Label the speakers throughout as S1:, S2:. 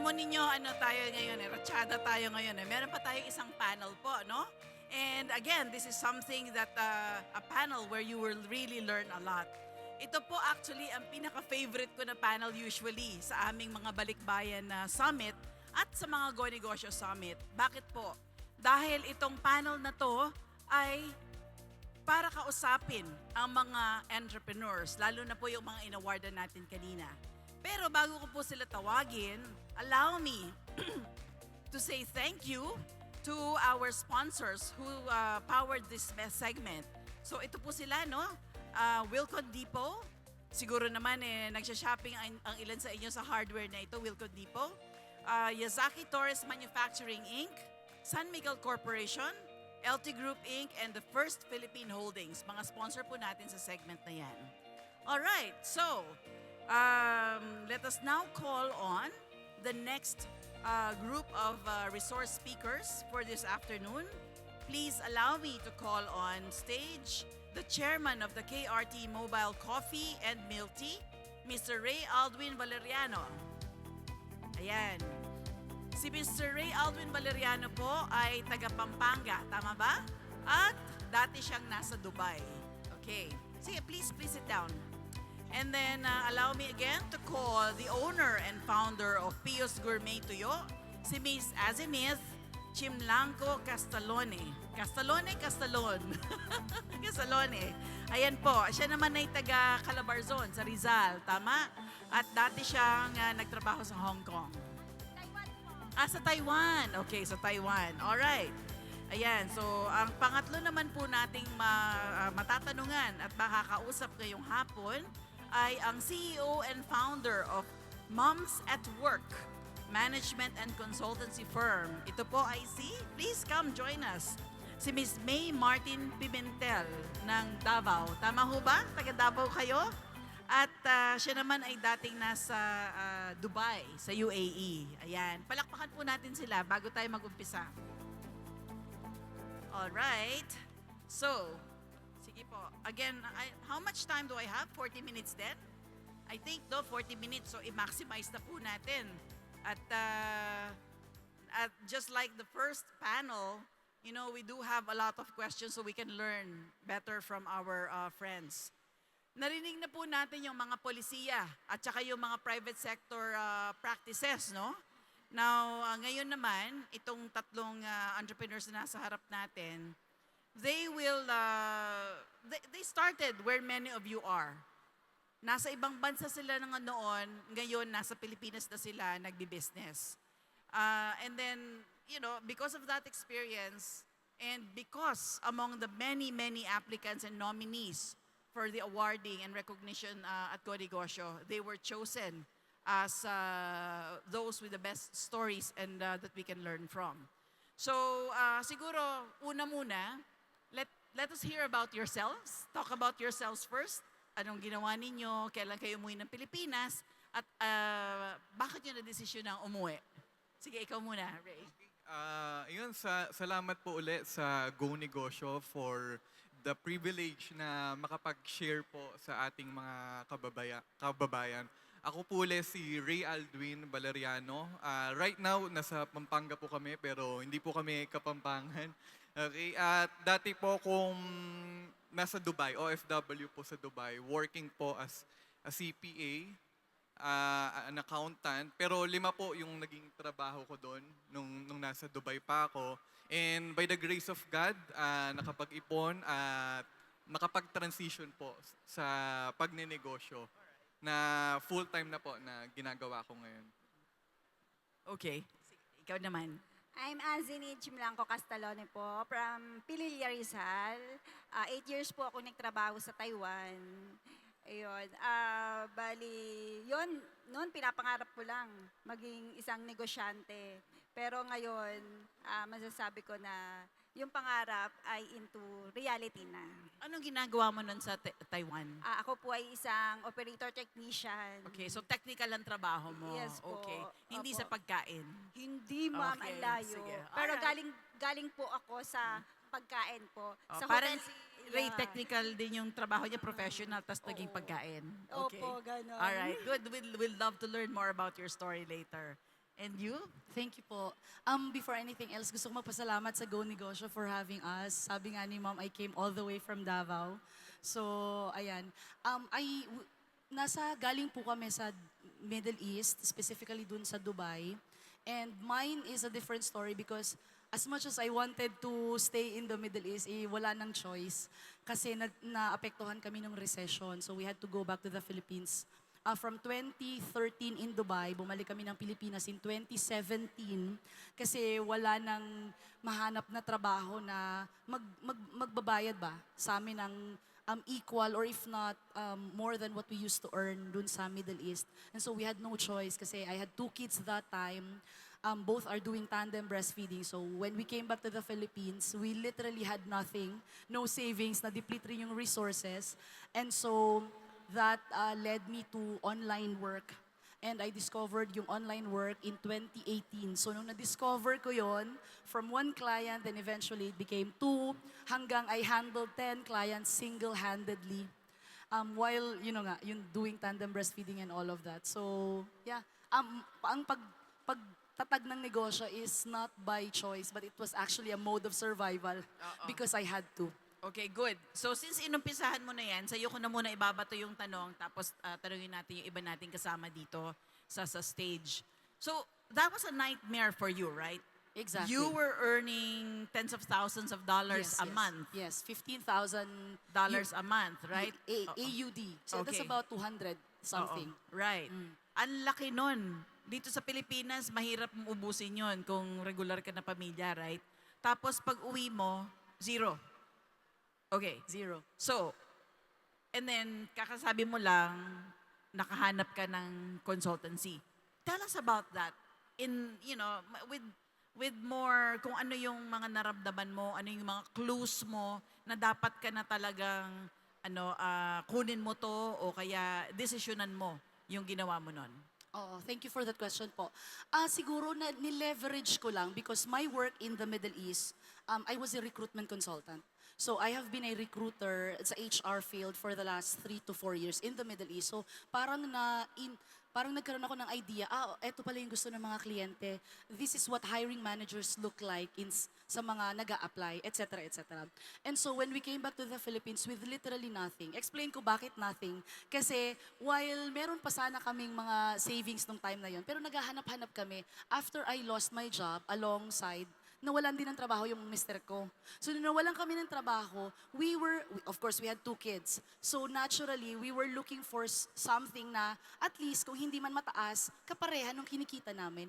S1: Alam mo ninyo, ano tayo ngayon ratsyada tayo ngayon Meron pa tayong isang panel po, no? And again, this is something that, a panel where you will really learn a lot. Ito po actually ang pinaka-favorite ko na panel usually sa aming mga balikbayan na summit at sa mga Go Negosyo Summit. Bakit po? Dahil itong panel na to ay para kausapin ang mga entrepreneurs, lalo na po yung mga inawardan natin kanina. Pero bago ko po sila tawagin, allow me to say thank you to our sponsors who powered this segment. So ito po sila, no? Wilcon Depot. Siguro naman nagsha-shopping ang ilan sa inyo sa hardware na ito, Wilcon Depot. Yazaki Torres Manufacturing Inc., San Miguel Corporation, LT Group Inc., and the First Philippine Holdings. Mga sponsor po natin sa segment na yan. Alright, so let us now call on the next group of resource speakers for this afternoon. Please allow me to call on stage the chairman of the KRT Mobile Coffee and Milk Tea, Mr. Ray Aldwin Valeriano. Ayan. Si Mr. Ray Aldwin Valeriano po ay taga Pampanga, tama ba? At dati siyang nasa Dubai. Okay. Sige, please sit down. And then allow me again to call the owner and founder of Pios Gourmet Tuyo, si Miss Azenith Chimlanco Castalone. Castalone. Castalone. Ayan po, siya naman ay taga Calabarzon sa Rizal, tama? At dati siyang nagtrabaho sa Hong Kong.
S2: Taiwan po.
S1: Sa Taiwan. Okay, sa Taiwan. Alright. Ayan, so ang pangatlo naman po nating matatanungan at makakausap ngayong hapon ay ang CEO and founder of Moms at Work Management and Consultancy Firm. Ito po ay please come join us, si Miss May Martin Pimentel ng Davao. Tama ho ba? Taga Davao kayo? At siya naman ay dating nasa Dubai, sa UAE. Ayan, palakpakan po natin sila bago tayo mag-umpisa. Alright. So, sige po. Again, how much time do I have? 40 minutes then? I think, 40 minutes. So, i-maximize na po natin. At just like the first panel, you know, we do have a lot of questions so we can learn better from our friends. Narinig na po natin yung mga polisiya at saka yung mga private sector practices, no? Now, ngayon naman, itong tatlong entrepreneurs na nasa harap natin, they started where many of you are. Nasa ibang bansa sila noon, ngayon nasa Pilipinas na sila nagbi-business. And then, you know, because of that experience, and because among the many applicants and nominees for the awarding and recognition at Go Negosyo, they were chosen as those with the best stories and that we can learn from. So, siguro, una muna, let us hear about yourselves. Talk about yourselves first. Anong ginawa ninyo? Kailan kayo umuwi ng Pilipinas? At bakit nyo na-desisyon na umuwi? Sige, ikaw muna, Ray.
S3: Salamat po ulit sa Go Negosyo for the privilege na makapag-share po sa ating mga kababayan. Ako po ulit si Ray Aldwin Valeriano. Right now, nasa Pampanga po kami pero hindi po kami Kapampangan. Okay, at dati po kung nasa Dubai, OFW po sa Dubai, working po as a CPA, an accountant, pero 5 po yung naging trabaho ko doon nung nasa Dubai pa ako. And by the grace of God, nakapag-ipon at nakapag-transition po sa pagnenegosyo na full-time na po na ginagawa ko ngayon.
S1: Okay. Ikaw naman.
S2: I'm Azini Chimlanco Castalone po from Pililla Rizal. 8 years po ako nagtrabaho sa Taiwan. Ayun. Noon pinapangarap ko lang maging isang negosyante. Pero ngayon, masasabi ko na yung pangarap ay into reality na.
S1: Anong ginagawa mo nun sa Taiwan?
S2: Ako po ay isang operator technician.
S1: Okay, so technical ang trabaho mo.
S2: Yes po.
S1: Okay. Hindi
S2: Opo.
S1: sa pagkain.
S2: Hindi, ma'am,
S1: Okay,
S2: ang layo.
S1: sige.
S2: Pero
S1: Alright.
S2: galing po ako sa pagkain po. Sa
S1: Parang
S2: hotel.
S1: si Ray,
S2: Yeah.
S1: technical din yung trabaho niya, professional, tas naging
S2: Oo.
S1: pagkain. Okay.
S2: Opo, ganon.
S1: Alright, good. We'll love to learn more about your story later. And you?
S4: Thank you po. Before anything else, gusto ko magpasalamat sa Go Negosyo for having us. Sabi nga ni Ma'am, I came all the way from Davao. So, ayan. Nasa galing po kami sa Middle East, specifically dun sa Dubai. And mine is a different story because as much as I wanted to stay in the Middle East, wala nang choice. Kasi naapektuhan kami ng recession. So we had to go back to the Philippines. From 2013 in Dubai, bumalik kami ng Pilipinas in 2017 kasi wala nang mahanap na trabaho na magbabayad ba sa amin ng equal or if not more than what we used to earn dun sa Middle East. And so we had no choice kasi I had 2 kids that time. Both are doing tandem breastfeeding. So when we came back to the Philippines, we literally had nothing, no savings, na-deplete rin yung resources. And so that led me to online work. And I discovered yung online work in 2018. So nung na-discover ko yon from 1 client, then eventually it became 2, hanggang I handled 10 clients single-handedly. While, yung doing tandem breastfeeding and all of that. So, yeah. Ang pagtatag ng negosyo is not by choice, but it was actually a mode of survival because I had to.
S1: Okay, good. So since inumpisahan mo na yan, sa'yo ko na muna ibabato yung tanong, tapos tanungin natin yung iba nating kasama dito sa stage. So that was a nightmare for you, right?
S4: Exactly.
S1: You were earning tens of thousands of dollars a month.
S4: Yes, $15,000
S1: A month, right?
S4: AUD. So that's
S1: Okay.
S4: about 200 something.
S1: Oo, right. Ang laki nun. Dito sa Pilipinas, mahirap mong ubusin yon kung regular ka na pamilya, right? Tapos pag uwi mo, zero. Okay.
S4: Zero.
S1: So, and then kakasabi mo lang, nakahanap ka ng consultancy. Tell us about that. In, with more, kung ano yung mga naramdaman mo, ano yung mga clues mo na dapat ka na talagang kunin mo to o kaya desisyonan mo yung ginawa mo nun.
S4: Oh, thank you for that question po. Siguro na ni-leverage ko lang because my work in the Middle East, I was a recruitment consultant. So I have been a recruiter sa HR field for the last 3 to 4 years in the Middle East. So parang nagkaroon ako ng idea, eto pala yung gusto ng mga kliyente. This is what hiring managers look like sa mga nag-a-apply, etc., etc. And so when we came back to the Philippines with literally nothing, explain ko bakit nothing. Kasi while meron pa sana kaming mga savings nung time na yon, pero naghahanap-hanap kami after I lost my job alongside nawalan din ng trabaho yung mister ko. So, nung nawalan kami ng trabaho, of course, we had 2 kids. So, naturally, we were looking for something na, at least, kung hindi man mataas, kapareha nung kinikita namin.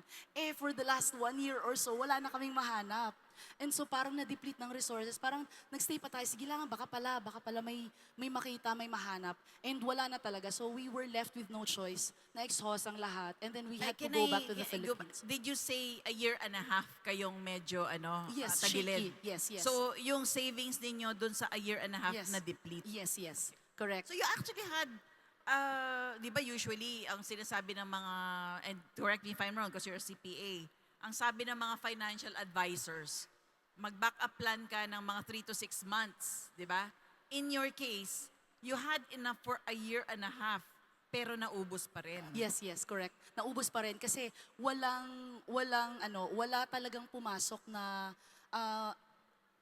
S4: For the last 1 year or so, wala na kaming mahanap. And so, parang na-deplete ng resources. Parang nagstay pa tayo, sige lang, baka pala may makita, may mahanap. And wala na talaga. So, we were left with no choice. Na-exhaust ang lahat. And then, we had to go back to the Philippines.
S1: Did you say a year and a half kayong medyo
S4: Yes,
S1: tagilid?
S4: shaky. Yes.
S1: So, yung savings ninyo dun sa a year and a half
S4: Yes.
S1: na deplete.
S4: Yes. Correct.
S1: So, you actually had, di ba usually, ang sinasabi ng mga, and correct me if I'm wrong because you're a CPA, ang sabi ng mga financial advisors, mag-backup plan ka ng mga 3 to 6 months, di ba? In your case, you had enough for a year and a half, pero naubos pa rin.
S4: Yes, correct. Naubos pa rin kasi wala talagang pumasok na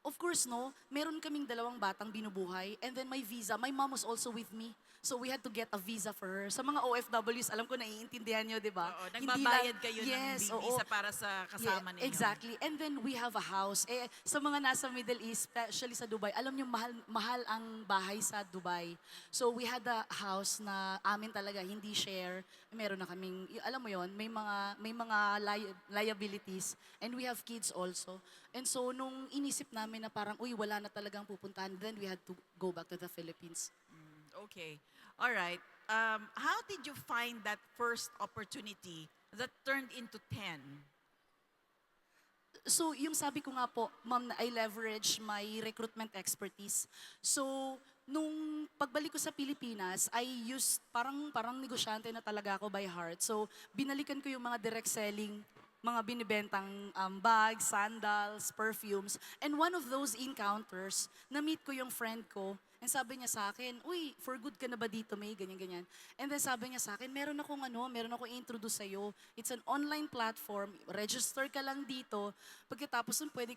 S4: of course, meron kaming 2 batang binubuhay and then my visa, my mom was also with me. So we had to get a visa for her. Sa mga OFWs, alam ko naiintindihan nyo, di ba?
S1: Oo, nagbabayad kayo ng visa para sa kasama ninyo.
S4: Exactly. And then we have a house. Sa mga nasa Middle East, especially sa Dubai, alam nyo, mahal ang bahay sa Dubai. So we had a house na amin talaga, hindi share. Meron na kaming, alam mo yon, may mga liabilities. And we have kids also. And so nung inisip namin na parang, wala na talagang pupuntahan, then we had to go back to the Philippines.
S1: Okay. All right. How did you find that first opportunity that turned into 10?
S4: So, yung sabi ko nga po, ma'am, na I leverage my recruitment expertise. So, nung pagbalik ko sa Pilipinas, I used, parang negosyante na talaga ako by heart. So, binalikan ko yung mga direct selling, mga binibentang bags, sandals, perfumes. And one of those encounters, na-meet ko yung friend ko. And sabi niya sa akin, uy, for good ka na ba dito, May? Ganyan. And then sabi niya sa akin, meron akong introduce sa'yo. It's an online platform. Register ka lang dito. Pagkatapos nun, pwede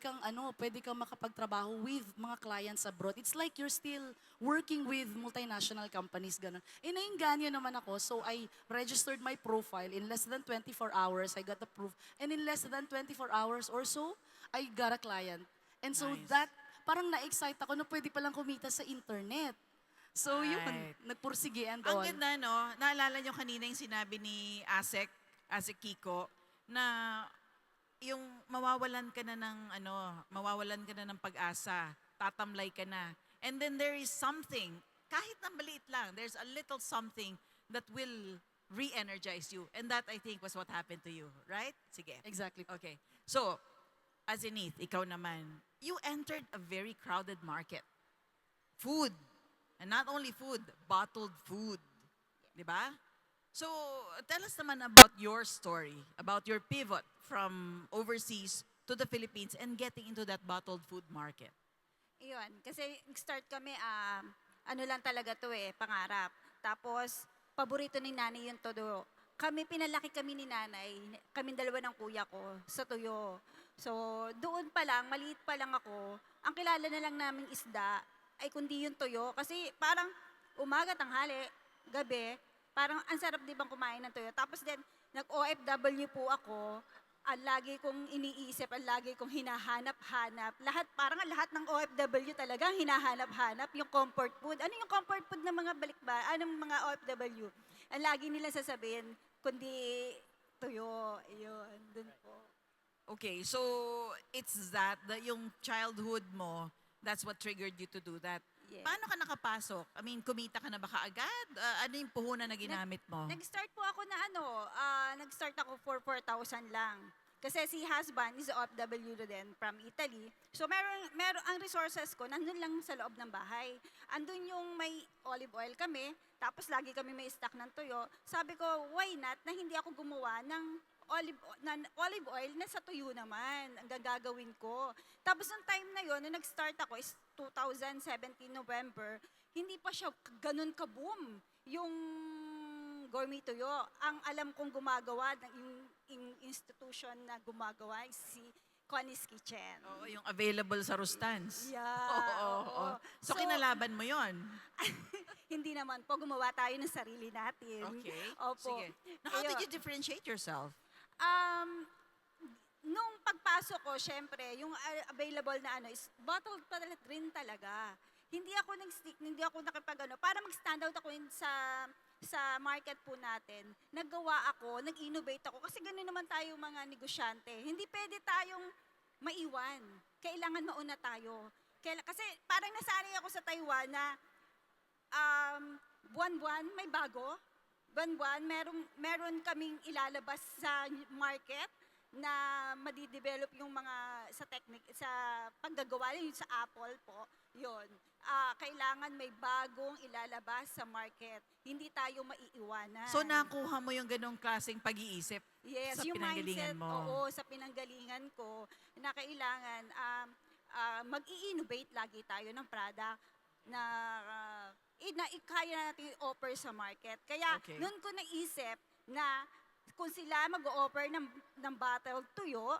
S4: kang makapagtrabaho with mga clients abroad. It's like you're still working with multinational companies, gano'n. Nainganyo naman ako. So I registered my profile. In less than 24 hours, I got approved. And in less than 24 hours or so, I got a client. And so
S1: Nice.
S4: that, parang na-excite ako na pwede palang kumita sa internet. So yun,
S1: Right.
S4: nagpursige and
S1: Ang
S4: all.
S1: ganda, no? Naalala nyo kanina yung sinabi ni Asek Kiko, na yung mawawalan ka na ng pag-asa, tatamlay ka na. And then there is something, kahit na maliit lang, there's a little something that will re-energize you. And that, I think, was what happened to you, right? Sige.
S4: Exactly.
S1: Okay. So, as Enith, ikaw naman, you entered a very crowded market. Food. And not only food, bottled food. Di ba? So, tell us naman about your story, about your pivot from overseas to the Philippines and getting into that bottled food market.
S2: Iyon, kasi nag-start kami, ano lang talaga to pangarap. Tapos, paborito ni nanay yung tuyo. Pinalaki kami ni nanay, kaming dalawa ng kuya ko, sa tuyo. So, doon pa lang, maliit pa lang ako, ang kilala na lang naming isda ay kundi yung tuyo. Kasi parang umaga, tanghali, gabi, parang ang sarap di bang kumain ng tuyo. Tapos then, nag-OFW po ako, ang lagi kong iniisip, ang lagi kong hinahanap-hanap. Parang lahat ng OFW talaga hinahanap-hanap yung comfort food. Ano yung comfort food ng mga anong mga OFW? Ang lagi nila sasabihin, kundi tuyo, yun, dun po.
S1: Okay, so it's yung childhood mo, that's what triggered you to do that.
S2: Yes.
S1: Paano ka nakapasok? I mean, kumita ka na ba kaagad? Ano yung puhunan na ginamit mo?
S2: Nag-start po ako na nag-start ako for 4,000 lang. Kasi si husband is OFW din from Italy. So meron ang resources ko nandun lang sa loob ng bahay. Andun yung may olive oil kami, tapos lagi kami may stock ng tuyo. Sabi ko, why not na hindi ako gumawa ng olive oil na sa tuyo naman ang gagawin ko. Tapos nung time na yon, nung nag-start ako is 2017 November, hindi pa siya ganun ka-boom yung gourmet tuyo. Ang alam kong gumagawa, yung institution na gumagawa is si Connie's Kitchen.
S1: Oo, yung available sa Rustans.
S2: Yeah.
S1: Oo. So, kinalaban mo yon.
S2: Hindi naman po, gumawa tayo ng sarili natin.
S1: Okay.
S2: Opo.
S1: Sige. Now, how did
S2: Ayun.
S1: you differentiate yourself?
S2: Nung pagpasok ko, syempre, yung available na is bottled pa rin talaga. Hindi ako nag-stick, hindi ako para mag-stand out ako sa market po natin. Naggawa ako, nag-innovate ako, kasi gano'n naman tayo mga negosyante. Hindi pwede tayong maiwan. Kailangan mauna tayo. Kasi parang nasanay ako sa Taiwan na buwan-buwan may bago. Buwan-buwan, meron kaming ilalabas sa market na madidevelop yung mga sa technique, sa paggagawa, yung sa Apple po, yun. Kailangan may bagong ilalabas sa market. Hindi tayo maiiwanan.
S1: So, nakuha mo yung ganong klaseng pag-iisip
S2: Yes,
S1: sa
S2: yung
S1: pinanggalingan
S2: mindset,
S1: mo.
S2: oo, sa pinanggalingan ko, na kailangan mag-i-innovate lagi tayo ng product na kaya natin i-offer sa market. Kaya,
S1: Okay.
S2: noon ko naisip na kung sila mag-o-offer ng bottled tuyo,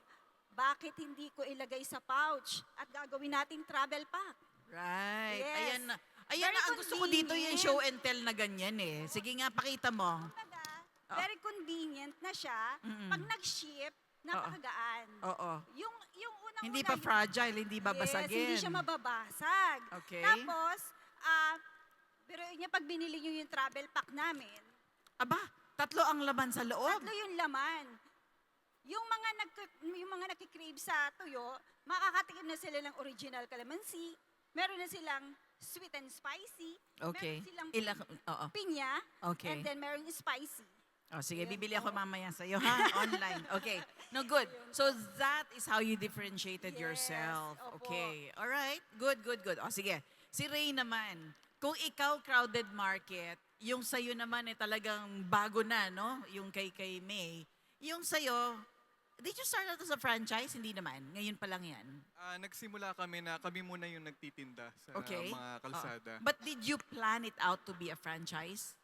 S2: bakit hindi ko ilagay sa pouch at gagawin nating travel pack?
S1: Right.
S2: Yes.
S1: Ayan na. Ayan
S2: Very
S1: na, ang gusto ko dito yung
S2: convenient.
S1: show and tell na ganyan eh. Sige nga, pakita mo.
S2: Kumbaga,
S1: Oh.
S2: very convenient na siya.
S1: Mm-mm.
S2: Pag nag-ship, napakagaan.
S1: Oo.
S2: Yung unang
S1: Hindi pa fragile, hindi babasagin.
S2: Yes, hindi siya mababasag.
S1: Okay.
S2: Tapos, pero niya pag binili niyo yung travel pack namin,
S1: Aba, 3 ang laman sa loob.
S2: tatlo yung laman. Yung mga nagki-crave sa tuyo, makakatikim na sila ng original calamansi, meron na silang sweet and spicy,
S1: Okay.
S2: meron silang
S1: Oo.
S2: pinya,
S1: Okay.
S2: and then meron yung spicy.
S1: Oh, sige,
S2: Yun,
S1: bibili ako
S2: oo.
S1: mamaya sa'yo, ha? Online. Okay. No, good. So, that is how you differentiated
S2: Yes,
S1: yourself.
S2: opo.
S1: Okay. All right. Good. O, sige. Si Ray naman, kung ikaw crowded market, yung sa'yo naman talagang bago na, no? Yung kay May. Yung sa'yo, Did you start out as a franchise? Hindi naman. Ngayon pa lang yan.
S3: Nagsimula kami na kami muna yung nagtitinda sa
S1: Okay.
S3: mga kalsada.
S1: But did you plan it out to be a franchise?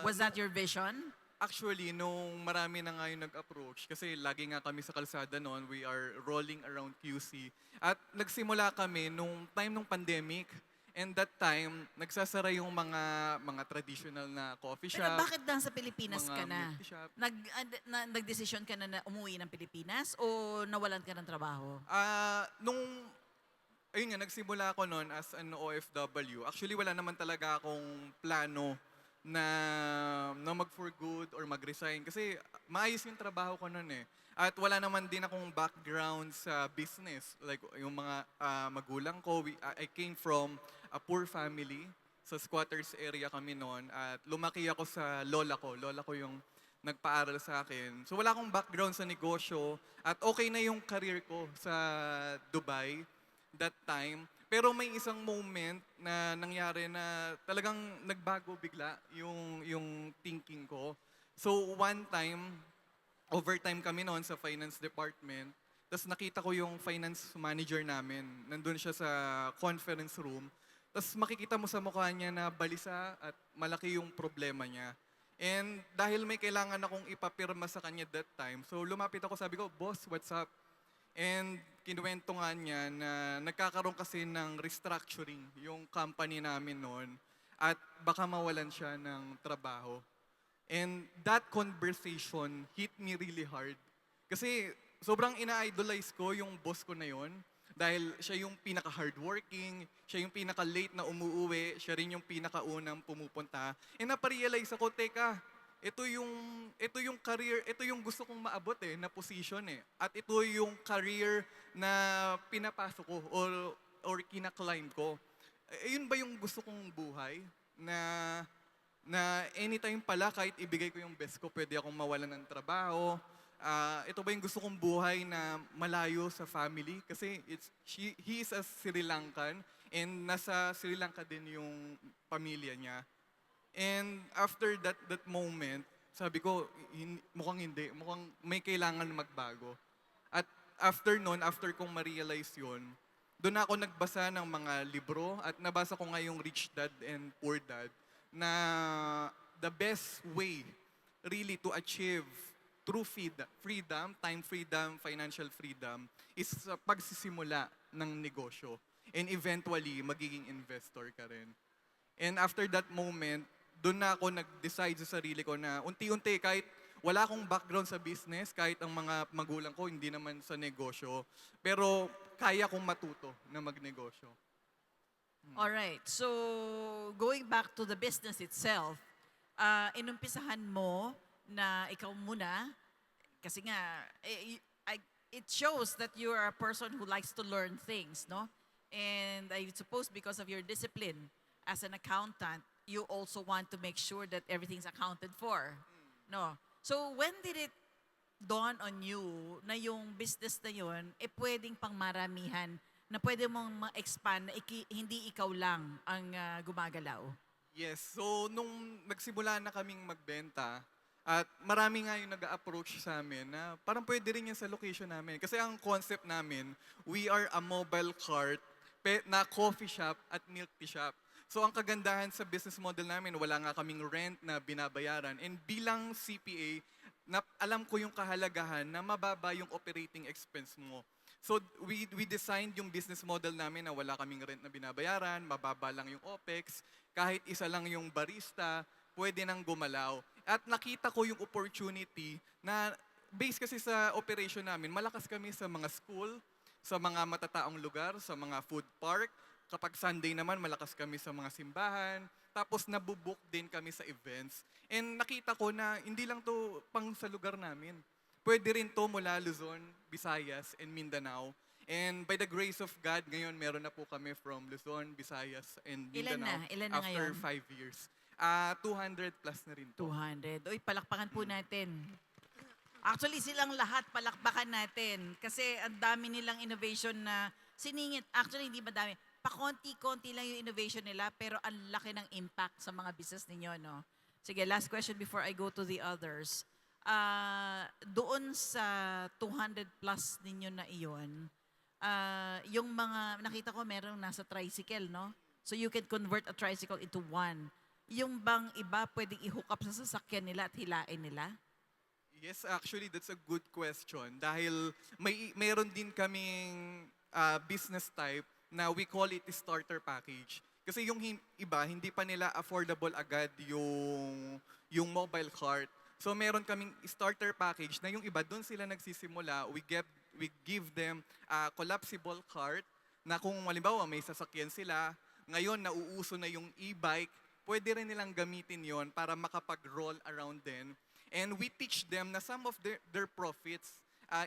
S1: Was that your vision?
S3: Actually, nung marami na nga yung nag-approach, kasi lagi nga kami sa kalsada noon, we are rolling around QC. At nagsimula kami nung time nung pandemic, and that time, nagsasara yung mga traditional na coffee shop.
S1: Pero bakit lang sa Pilipinas
S3: mga
S1: ka na?
S3: milk tea shop.
S1: Nagdesisyon ka na umuwi ng Pilipinas o nawalan ka ng trabaho?
S3: Ayun nga, nagsimula ako noon as an OFW. Actually, wala naman talaga akong plano na mag for good or mag-resign. Kasi maayos yung trabaho ko noon eh. At wala naman din akong background sa business. Like yung mga magulang ko, I came from a poor family. Sa squatters area kami noon. At lumaki ako sa lola ko. Lola ko yung nagpaaral sa akin. So wala akong background sa negosyo. At okay na yung career ko sa Dubai that time. Pero may isang moment na nangyari na talagang nagbago bigla yung thinking ko. So one time, overtime kami noon sa finance department. Tapos nakita ko yung finance manager namin. Nandun siya sa conference room. Tapos makikita mo sa mukha niya na balisa at malaki yung problema niya. And dahil may kailangan akong ipapirma sa kanya that time, so lumapit ako, sabi ko, "Boss, what's up?" And kinuwento nga niya na nagkakaroon kasi ng restructuring yung company namin noon at baka mawalan siya ng trabaho. And that conversation hit me really hard. Kasi sobrang ina-idolize ko yung boss ko na yon dahil siya yung pinaka-hardworking, siya yung pinaka-late na umuuwi, siya rin yung pinaka-unang pumupunta. And naparealize ako, teka, ito yung career, ito yung gusto kong maabot na position eh. At ito yung career na pinapasok ko or kina-climb ko. Yun ba yung gusto kong buhay? Na anytime pala, kahit ibigay ko yung best ko, pwede akong mawalan ng trabaho. Ito ba yung gusto kong buhay na malayo sa family? Kasi he is a Sri Lankan and nasa Sri Lanka din yung pamilya niya. And after that moment, sabi ko, mukhang hindi. Mukhang may kailangan magbago. At after kong ma-realize yun, doon ako nagbasa ng mga libro at nabasa ko nga yung Rich Dad and Poor Dad na the best way really to achieve true freedom, time freedom, financial freedom, is sa pagsisimula ng negosyo. And eventually, magiging investor ka rin. And after that moment, doon na ako nag-decide sa sarili ko na unti-unti, kahit wala akong background sa business, kahit ang mga magulang ko hindi naman sa negosyo, pero kaya kong matuto na magnegosyo.
S1: Alright, so going back to the business itself, inumpisahan mo na ikaw muna, kasi nga, it shows that you are a person who likes to learn things, no? And I suppose because of your discipline as an accountant, you also want to make sure that everything's accounted for, no? So when did it dawn on you na yung business na yun, pwedeng pang maramihan, na pwede mong ma-expand na hindi ikaw lang ang gumagalaw?
S3: Yes, so nung nagsimula na kaming magbenta, at marami nga yung nag-approach sa amin na parang pwede rin yan sa location namin. Kasi ang concept namin, we are a mobile cart na coffee shop at milk tea shop. So ang kagandahan sa business model namin, wala nga kaming rent na binabayaran. And bilang CPA, alam ko yung kahalagahan na mababa yung operating expense mo. So we designed yung business model namin na wala kaming rent na binabayaran, mababa lang yung OPEX, kahit isa lang yung barista, pwede nang gumalaw. At nakita ko yung opportunity na based kasi sa operation namin, malakas kami sa mga school, sa mga matataong lugar, sa mga food park. Kapag Sunday naman, malakas kami sa mga simbahan. Tapos nabubook din kami sa events. And nakita ko na hindi lang to pang sa lugar namin. Pwede rin to mula Luzon, Visayas, and Mindanao. And by the grace of God, ngayon meron na po kami from Luzon, Visayas, and Mindanao.
S1: Ilan na
S3: after
S1: ngayon?
S3: 5 years. 200 plus na rin to.
S1: 200. Uy, palakpakan po natin. Actually, silang lahat palakpakan natin. Kasi ang dami nilang innovation na siningit. Actually, hindi madami. Pakonti-konti lang yung innovation nila, pero ang laki ng impact sa mga business ninyo, no? Sige, last question before I go to the others. doon sa 200 plus ninyo na iyon, yung mga, nakita ko merong nasa tricycle, no? So you can convert a tricycle into one. Yung bang iba pwedeng i-hook up sa sasakyan nila at hilain nila?
S3: Yes, actually, that's a good question. Dahil mayroon din kaming business type na we call it starter package. Kasi yung iba, hindi pa nila affordable agad yung mobile cart. So meron kaming starter package na yung iba, doon sila nagsisimula. We give them a collapsible cart na kung halimbawa may sasakyan sila, ngayon nauuso na yung e-bike, pwede rin nilang gamitin yon para makapag-roll around din. And we teach them na some of their profits,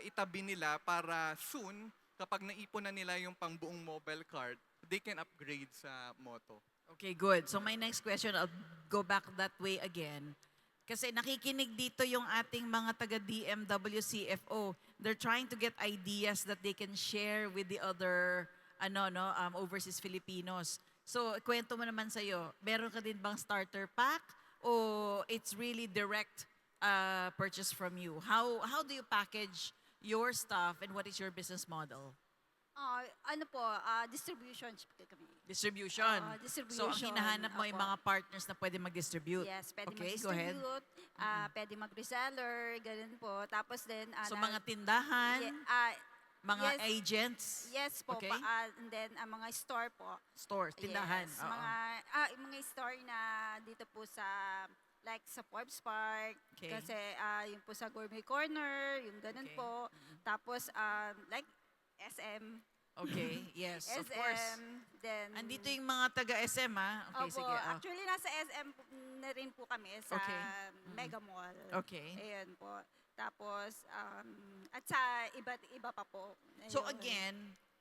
S3: itabi nila para soon, kapag naipon na nila yung pangbuong mobile cart, they can upgrade sa moto.
S1: Okay, good. So my next question, I'll go back that way again. Kasi nakikinig dito yung ating mga taga-DMW CFO. They're trying to get ideas that they can share with the other overseas Filipinos. So, kwento mo naman sa'yo, meron ka din bang starter pack o it's really direct purchase from you? How do you package your stuff and what is your business model?
S2: Distribution kami.
S1: Distribution.
S2: Distribution.
S1: So, ang hinahanap mo yung
S2: Opo.
S1: mga partners na pwede mag-distribute.
S2: Yes, pwede
S1: Okay, go ahead.
S2: mag-distribute, pwede mag-reseller, ganun po. Tapos din,
S1: So, mga tindahan, mga
S2: yes.
S1: agents,
S2: yes po,
S1: okay?
S2: and then mga store po.
S1: stores, tindahan.
S2: Yes,
S1: Oo.
S2: mga store na dito po sa like sa Forbes Park,
S1: Okay.
S2: kasi yung po sa Gourmet Corner, yung ganun
S1: Okay.
S2: po. Tapos like SM,
S1: Okay, yes, of
S2: SM,
S1: course.
S2: then
S1: Andito yung mga taga-SM, Okay,
S2: Opo,
S1: sige.
S2: actually nasa SM na rin po kami sa
S1: Okay.
S2: Mega Mall.
S1: Okay.
S2: Ayan po. Tapos at sa iba't iba pa po.
S1: So
S2: Ayun.
S1: again,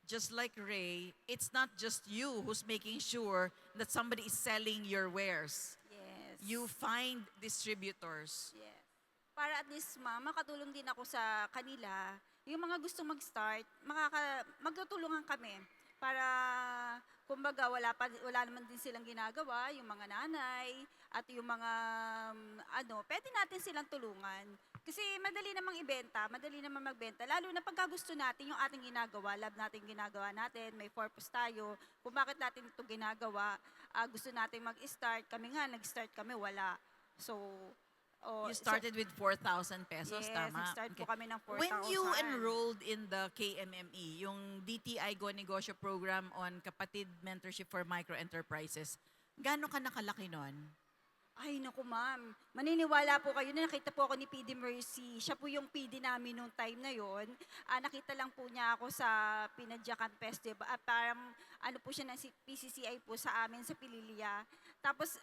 S1: just like Ray, it's not just you who's making sure that somebody is selling your wares.
S2: Yes.
S1: You find distributors.
S2: Yes. Para at least makatulong din ako sa kanila. Yung mga gusto mag-start, magtutulungan kami. Para, kumbaga, wala naman din silang ginagawa, yung mga nanay, at yung mga, pwede natin silang tulungan. Kasi madali namang ibenta, madali namang magbenta. Lalo na pagka gusto natin yung ating ginagawa, love natin ginagawa natin, may purpose tayo, kung bakit natin ito ginagawa, gusto natin mag-start. Kami nga, nag-start kami, wala. So,
S1: You started with 4,000 pesos,
S2: yes,
S1: tama?
S2: nag-start po kami ng 4,000.
S1: When you enrolled in the KMME, yung DTI Go Negosyo Program on Kapatid Mentorship for Microenterprises, gaano ka nakalaki nun?
S2: Ay, naku ma'am. Maniniwala po kayo na nakita po ako ni PD Mercy. Siya po yung PD namin nung time na yon. Nakita lang po niya ako sa Pinadyakan Festival. Parang po siya ng PCCI po sa amin sa Pililia. Tapos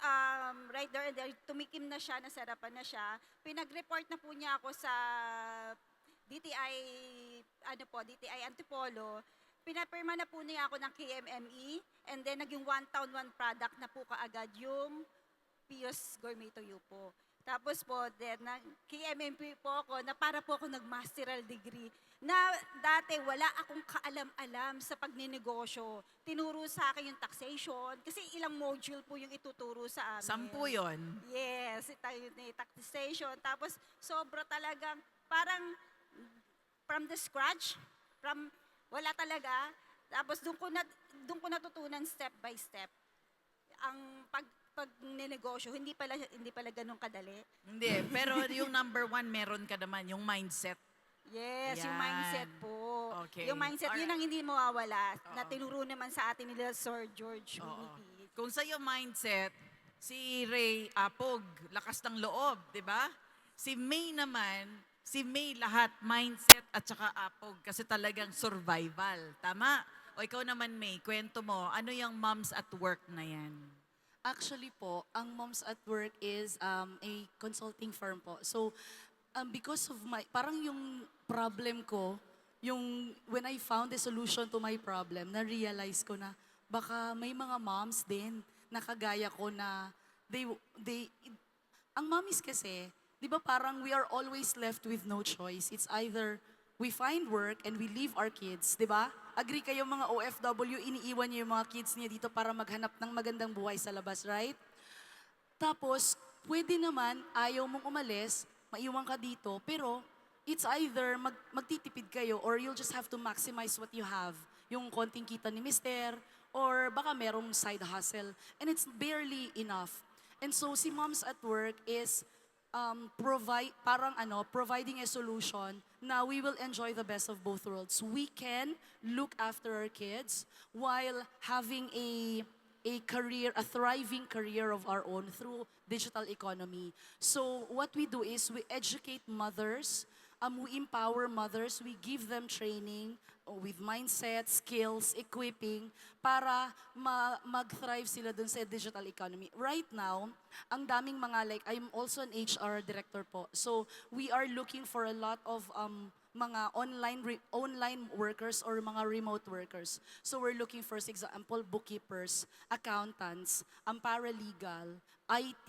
S2: right there and there, tumikim na siya, nasarapan na siya. Pinag-report na po niya ako sa DTI, DTI Antipolo. Pinapirma na po niya ako ng KMME. And then naging one town, one product na po kaagad yung Pios Gourmet Toyo po. Tapos po, then, KMMP po ako na para po ako nag-masteral degree na dati wala akong kaalam-alam sa pagninegosyo. Tinuro sa akin yung taxation kasi ilang module po yung ituturo sa amin.
S1: 10 yon.
S2: Yes, tayo na taxation. Tapos sobra talagang parang from the scratch, wala talaga. Tapos doon ko natutunan step by step ang pag ninegosyo, hindi pala ganun kadali.
S1: Hindi, pero yung number 1, meron ka naman, yung mindset.
S2: Yes, yung
S1: Yan.
S2: mindset po.
S1: Okay.
S2: Yung mindset, yun
S1: Alright.
S2: ang hindi mawawala.
S1: Oo.
S2: Na tinuro naman sa atin nila Sir George
S1: Oo.
S2: Minity.
S1: Kung sa'yo mindset, si Ray apog, lakas ng loob, di ba? Si May naman, lahat mindset at saka apog kasi talagang survival. Tama? O ikaw naman May, kwento mo, ano yung moms at work na yan?
S4: Actually po, ang Moms at Work is a consulting firm po. So, because of parang yung problem ko, when I found the solution to my problem, na-realize ko na baka may mga moms din na kagaya ko na ang mommies kasi, di ba parang we are always left with no choice. It's either we find work and we leave our kids, di ba? Agree kayo mga OFW, iniiwan niyo yung mga kids niya dito para maghanap ng magandang buhay sa labas, right? Tapos, pwede naman, ayaw mong umalis, maiwan ka dito, pero it's either magtitipid kayo or you'll just have to maximize what you have. Yung konting kita ni mister, or baka merong side hustle. And it's barely enough. And so si Moms at Work is providing a solution na we will enjoy the best of both worlds. We can look after our kids while having a career, a thriving career of our own through digital economy. So what we do is we educate mothers, we empower mothers, we give them training with mindset, skills, equipping, para mag-thrive sila dun sa digital economy. Right now, ang daming mga I'm also an HR director po. So we are looking for a lot of mga online workers or mga remote workers. So we're looking for example, bookkeepers, accountants, paralegal, IT,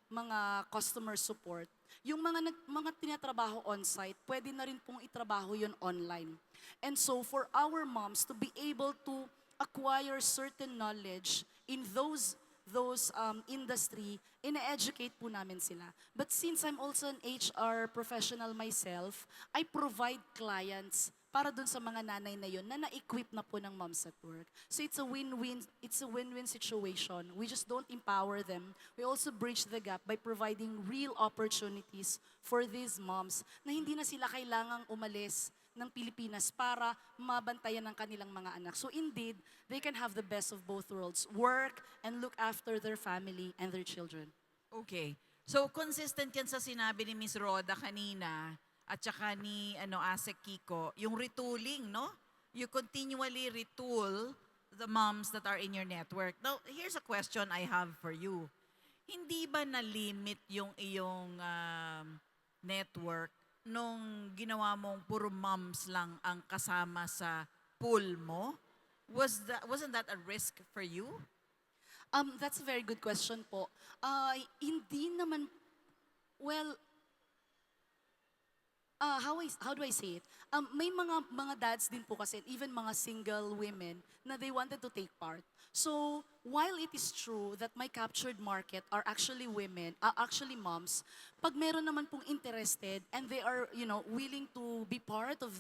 S4: mga customer support. Yung mga tinatrabaho on-site, pwede na rin pong itrabaho yun online. And so for our moms to be able to acquire certain knowledge in those industry, ina-educate po namin sila. But since I'm also an HR professional myself, I provide clients para dun sa mga nanay na yun na na-equip na po ng Moms at Work. So it's a win-win situation. We just don't empower them. We also bridge the gap by providing real opportunities for these moms na hindi na sila kailangang umalis ng Pilipinas para mabantayan ng kanilang mga anak. So indeed, they can have the best of both worlds, work and look after their family and their children.
S1: Okay. So consistent yan sa sinabi ni Miss Roda kanina at saka ni Asek Kiko, yung retooling, no? You continually retool the moms that are in your network. Now, here's a question I have for you. Hindi ba na-limit yung iyong network nung ginawa mong puro moms lang ang kasama sa pool mo? Wasn't that a risk for you?
S4: That's a very good question po. Hindi naman, well, how do I say it? May mga dads din po kasi, even mga single women, na they wanted to take part. So, while it is true that my captured market are actually women, actually moms, pag meron naman pong interested and they are, willing to be part of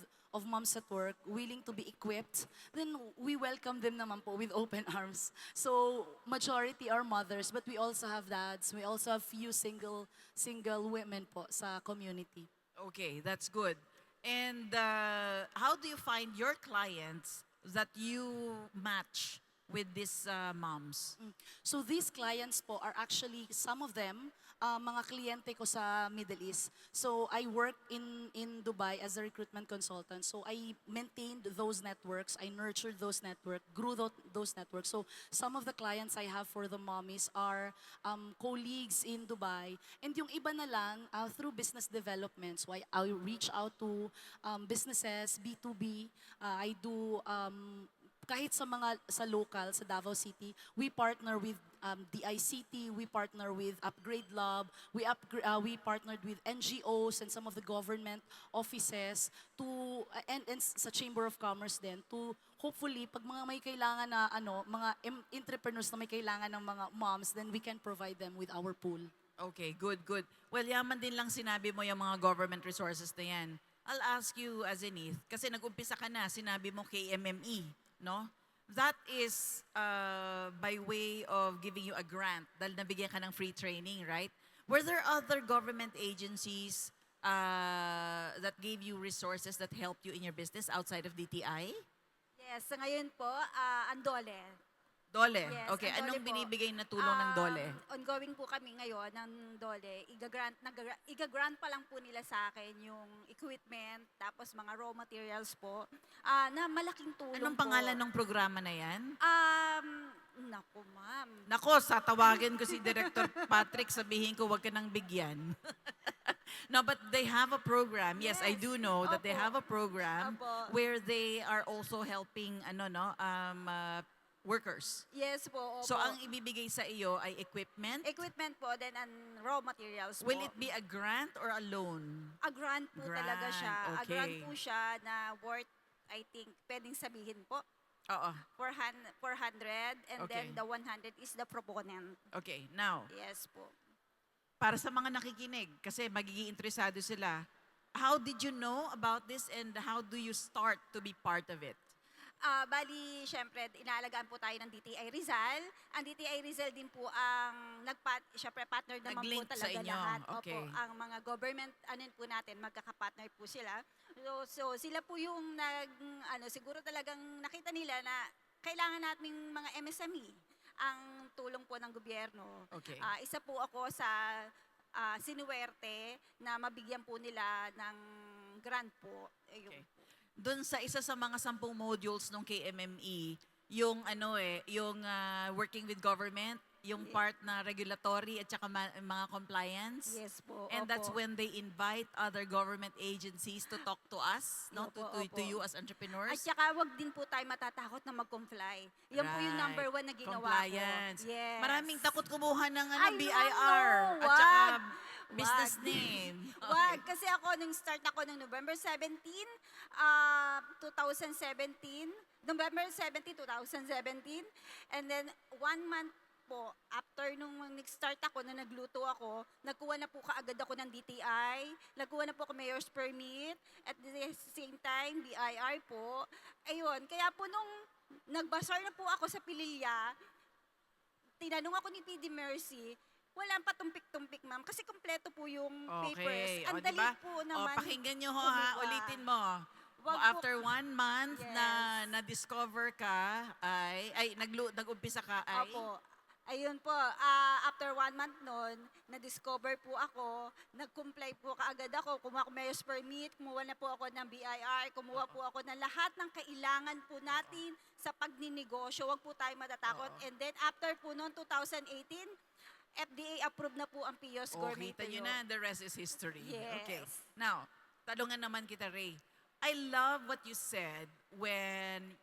S4: Moms at Work, willing to be equipped, then we welcome them naman po with open arms. So, majority are mothers, but we also have dads. We also have few single women po sa community.
S1: Okay, that's good. And how do you find your clients that you match with these moms?
S4: So these clients po are actually, some of them, mga kliyente ko sa Middle East. So I work in Dubai as a recruitment consultant. So I maintained those networks, I nurtured those networks, grew those networks. So some of the clients I have for the mommies are colleagues in Dubai. And yung iba na lang, through business development. So I reach out to businesses, B2B. I do kahit sa local, sa Davao City, we partner with DICT, we partner with Upgrade Lab, we partnered with NGOs and some of the government offices and sa Chamber of Commerce din to hopefully pag mga may kailangan na mga entrepreneurs na may kailangan ng mga moms, then we can provide them with our pool.
S1: Okay, good. Well, yaman din lang sinabi mo yung mga government resources na yan. I'll ask you as Enith, kasi nag-umpisa ka na, sinabi mo KMME, no? That is by way of giving you a grant dahil nabigyan ka ng free training, right? Were there other government agencies that gave you resources that helped you in your business outside of DTI?
S2: Yes, sa ngayon po, Andole.
S1: Dole?
S2: Yes,
S1: Okay,
S2: ang
S1: anong
S2: Dole po.
S1: binibigay na tulong ng Dole?
S2: Ongoing po kami ngayon ng Dole. Iga-grant pa lang po nila sa akin yung equipment, tapos mga raw materials po, na malaking tulong
S1: Anong
S2: po.
S1: pangalan ng programa na yan?
S2: Naku, ma'am.
S1: Nako, sa tawagin ko si Director Patrick, sabihin ko wag ka nang bigyan. No, but they have a program. Yes, I
S2: Yes.
S1: do know that they
S2: Opo.
S1: have a program
S2: Opo.
S1: where they are also helping workers.
S2: Yes po, opo.
S1: So ang ibibigay sa iyo ay equipment.
S2: Equipment po, then and raw materials po.
S1: Will it be a grant or a loan?
S2: A grant po talaga siya.
S1: Grant,
S2: A grant
S1: okay.
S2: po siya na worth, I think, pwedeng sabihin po,
S1: Oo.
S2: 400, and
S1: Okay.
S2: then the 100 is the proponent.
S1: Okay, now,
S2: Yes po.
S1: para sa mga nakikinig, kasi magiging interesado sila, how did you know about this and how do you start to be part of it?
S2: Bali, syempre, inaalagaan po tayo ng DTI Rizal. Ang DTI Rizal din po ang syempre, partner naman po
S1: Nag-link sa
S2: talaga
S1: inyo.
S2: lahat.
S1: Okay.
S2: Opo, ang mga government, po natin, magkakapartner po sila. So sila po yung siguro talagang nakita nila na kailangan nating mga MSME ang tulong po ng gobyerno.
S1: Okay.
S2: Isa po ako sa sinuwerte na mabigyan po nila ng grant po. Ayun.
S1: Okay. Doon sa isa sa mga 10 modules ng KMME, yung yung working with government, yung part na regulatory at saka mga compliance.
S2: Yes po.
S1: And that's
S2: opo.
S1: when they invite other government agencies to talk to us, no?
S2: Opo,
S1: To
S2: opo.
S1: you as
S2: At
S1: entrepreneurs.
S2: saka wag din po tayo matatakot na mag-comply. Yan po yung
S1: Right.
S2: number 1 na ginawa
S1: Compliance.
S2: ko. Yes.
S1: Maraming takot kumuha ng
S2: Ay,
S1: BIR
S2: no,
S1: at saka
S2: wag.
S1: business
S2: Wag.
S1: name.
S2: Wag, kasi ako nung start ako ng November 17, 2017, November 17, 2017, and then 1 month po, after nung nag-start ako, na nagluto ako, nagkuha na po kaagad ako ng DTI, nagkuha na po ako mayor's permit, at the same time, BIR po. Ayun, kaya po nung nagbasar na po ako sa Pililya, tinanong ako ni PD Mercy, walang patumpik-tumpik, ma'am, kasi kompleto po yung papers.
S1: Okay.
S2: Ang
S1: O,
S2: dali
S1: diba?
S2: po
S1: O,
S2: naman.
S1: pakinggan nyo ho ha,
S2: kumuha.
S1: ulitin mo.
S2: Wag po-
S1: After 1 month
S2: Yes.
S1: na-discover ka nag-umpisa ka ay
S2: Opo. Ayun po, after 1 month nun, na-discover po ako, nag-comply po kaagad ako, kumuha ko mayor's permit, kumuha na po ako ng BIR, kumuha po ako ng lahat ng kailangan po natin sa pagninegosyo. Huwag po tayo matatakot. And then after po noon, 2018, FDA approved na po ang PIOS Gourmet
S1: kita nyo
S2: Tuyo.
S1: na, the rest is history.
S2: Yes.
S1: Okay. Now, talungan naman kita, Ray. I love what you said when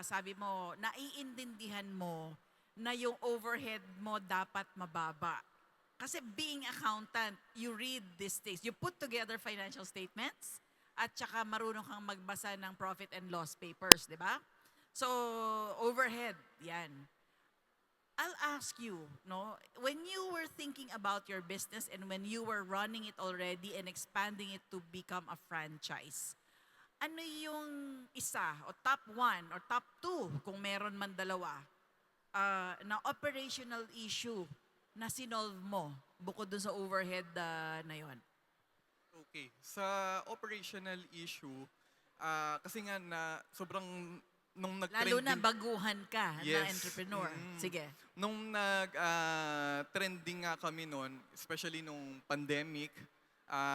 S1: sabi mo, naiintindihan mo na yung overhead mo dapat mababa. Kasi being accountant, you read these things. You put together financial statements at saka marunong kang magbasa ng profit and loss papers, di ba? So, overhead, yan. I'll ask you, no, when you were thinking about your business and when you were running it already and expanding it to become a franchise, ano yung isa o top 1 or top 2 kung meron man dalawa na operational issue na sinolve mo bukod dun sa overhead na yon?
S3: Okay. Sa operational issue, kasi nga na sobrang nung
S1: Lalo na
S3: nag-trending,
S1: baguhan ka na
S3: Yes.
S1: entrepreneur.
S3: Mm.
S1: Sige.
S3: nung trending nga kami noon, especially nung pandemic,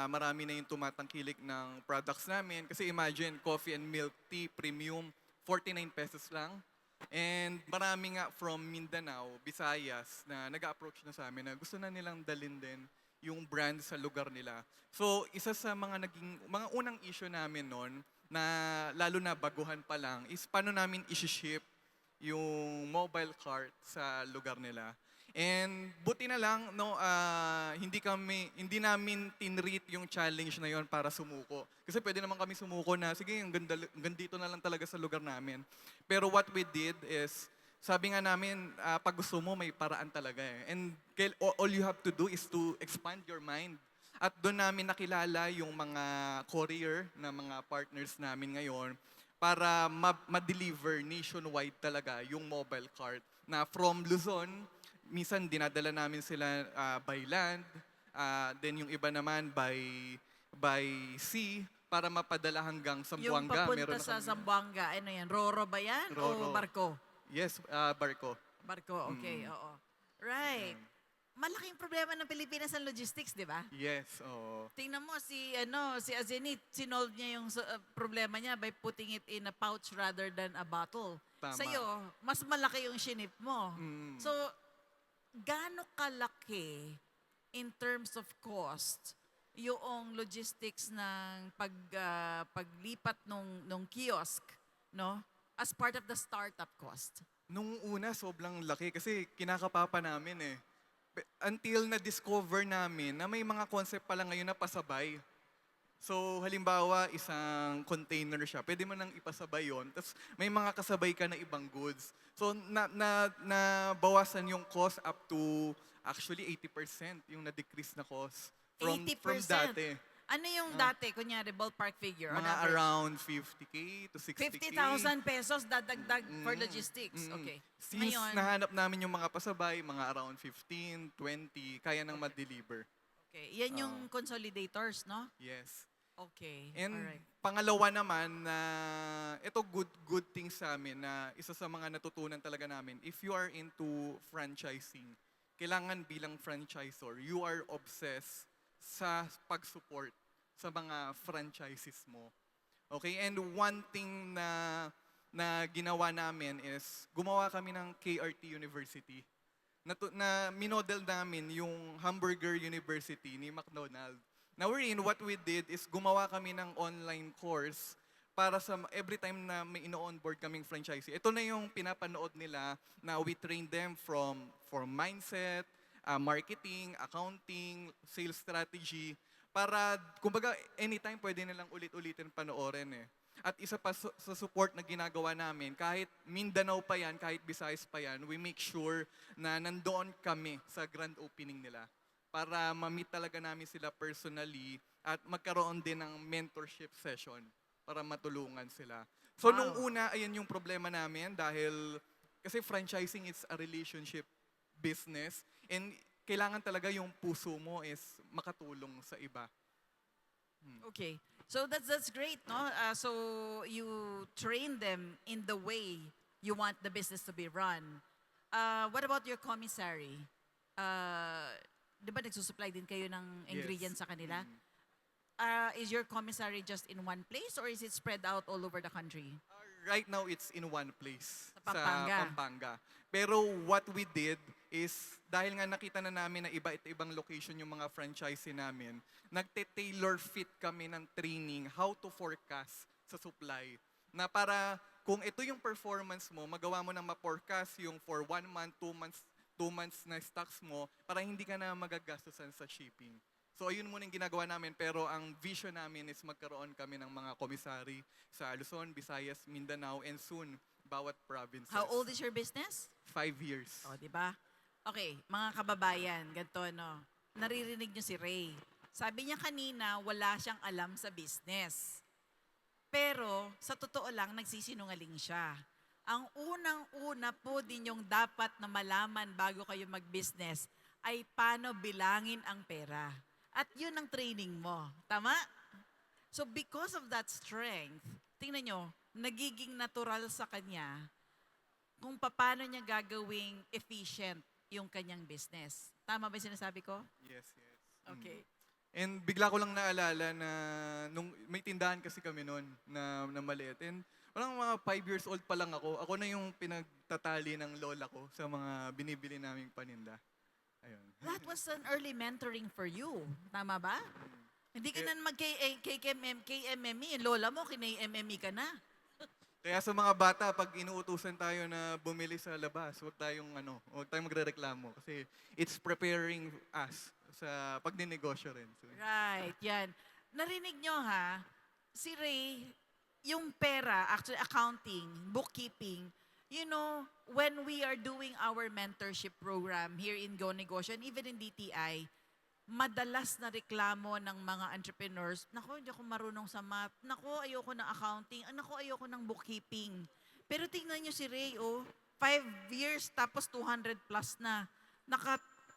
S3: marami na yung tumatangkilik ng products namin. Kasi imagine, coffee and milk tea, premium, 49 pesos lang. And marami nga from Mindanao, Visayas, na nag-approach na sa amin na gusto na nilang dalhin din yung brand sa lugar nila. So, isa sa mga unang issue namin noon, na lalo na baguhan pa lang, is paano namin isi-ship yung mobile cart sa lugar nila. And buti na lang, no, hindi namin tinreat yung challenge na yon para sumuko. Kasi pwede naman kami sumuko na, sige, hanggang dito na lang talaga sa lugar namin. Pero what we did is, sabi nga namin, pag gusto mo, may paraan talaga eh. And all you have to do is to expand your mind. At doon namin nakilala yung mga courier na mga partners namin ngayon para ma-deliver nationwide talaga yung mobile cart. Na from Luzon, minsan dinadala namin sila by land, then yung iba naman by sea, para mapadala hanggang
S1: Yung
S3: Zamboanga.
S1: papunta sa Zamboanga, ano yan? Roro ba yan? O
S3: Roro.
S1: barko?
S3: Yes, barko.
S1: Barko, okay, oo. Right. Malaking problema ng Pilipinas ang logistics, di ba?
S3: Yes, oo.
S1: Tingnan mo si Azenit, sinolve niya yung problema niya by putting it in a pouch rather than a bottle.
S3: Tama.
S1: Sa'yo, mas malaki yung shinip mo.
S3: Mm.
S1: So, gaano kalaki in terms of cost yung logistics ng paglipat nung kiosk, no? As part of the startup cost.
S3: Nung una, sobrang laki kasi kinakapapa namin eh. Until na-discover namin na may mga concept pala ngayon na pasabay. So, halimbawa, isang container siya. Pwede mo nang ipasabay yon. Tapos, may mga kasabay ka na ibang goods. So, nabawasan yung cost up to Actually, 80% yung na-decrease na cost from
S1: 80%.
S3: dati.
S1: Ano yung dati, kunyari, ballpark figure? on
S3: Mga
S1: average?
S3: around 50K to 60K.
S1: 50,000 pesos dadagdag for logistics.
S3: Mm.
S1: Okay.
S3: Since
S1: Ngayon,
S3: nahanap namin yung mga pasabay, mga around 15, 20, kaya nang ma-deliver.
S1: okay. Yan yung consolidators, no?
S3: Yes.
S1: Okay.
S3: And
S1: Alright.
S3: pangalawa naman na ito good thing sa amin na isa sa mga natutunan talaga namin, if you are into franchising, kailangan bilang franchisor, you are obsessed sa pag-support sa mga franchises mo. Okay? And one thing na ginawa namin is gumawa kami ng KRT University. Na minodel namin yung Hamburger University ni McDonald's. Now what we did is gumawa kami ng online course para sa every time na may ino-onboard kaming franchisee. Ito na yung pinapanood nila na we train them from mindset, marketing, accounting, sales strategy, para kumbaga anytime pwede nilang ulit-ulitin panoorin eh. At isa pa sa support na ginagawa namin, kahit Mindanao pa yan, kahit Visayas pa yan, we make sure na nandoon kami sa grand opening nila para ma-meet talaga namin sila personally at magkaroon din ng mentorship session para matulungan sila. So nung una, ayan yung problema namin dahil kasi franchising is a relationship business and kailangan talaga yung puso mo is makatulong sa iba.
S1: Okay. So that's great, no? So you train them in the way you want the business to be run. What about your commissary? Di ba nagsusupply din kayo ng ingredients sa kanila? Is your commissary just in one place or is it spread out all over the country?
S3: Right now, it's in one place.
S1: Sa Pampanga.
S3: Sa Pampanga. Pero what we did is, dahil nga nakita na namin na iba-ibang location yung mga franchisee namin, nagte-tailor fit kami ng training how to forecast sa supply. Na para kung ito yung performance mo, magawa mo na ma-forecast yung for 1 month, 2 months na stocks mo para hindi ka na magagastusan sa shipping. So ayun muna yung ginagawa namin pero ang vision namin is magkaroon kami ng mga komisary sa Luzon, Visayas, Mindanao, and soon bawat provinces.
S1: How old is your business?
S3: 5 years.
S1: O, di ba? Okay, mga kababayan, ganito, no? Naririnig niyo si Ray. Sabi niya kanina, wala siyang alam sa business. Pero, sa totoo lang, nagsisinungaling siya. Ang unang-una po din yung dapat na malaman bago kayo mag-business ay paano bilangin ang pera. At yun ang training mo. Tama? So because of that strength, tingnan nyo, nagiging natural sa kanya kung paano niya gagawing efficient yung kanyang business. Tama ba yung sinasabi ko?
S3: Yes.
S1: Okay.
S3: And bigla ko lang naalala na nung may tindahan kasi kami noon na maliit. And parang mga 5 years old pa lang ako. Ako na yung pinagtatali ng lola ko sa mga binibili naming paninda. Ayun.
S1: That was an early mentoring for you. Tama ba? Hindi ka na mag-KMME. Lola mo, kina-MME ka na.
S3: Kaya sa mga bata, pag inuutusan tayo na bumili sa labas, huwag tayong magrereklamo kasi it's preparing us sa pagninegosyo rin. So,
S1: Right, yan. Narinig nyo ha, si Ray, yung pera, actually accounting, bookkeeping, you know, when we are doing our mentorship program here in Go Negosyo and even in DTI, madalas na reklamo ng mga entrepreneurs, naku, hindi ako marunong sa math, naku, ayoko ng accounting, naku, ayoko ng bookkeeping. Pero tingnan nyo si Ray, 5 years tapos 200 plus na.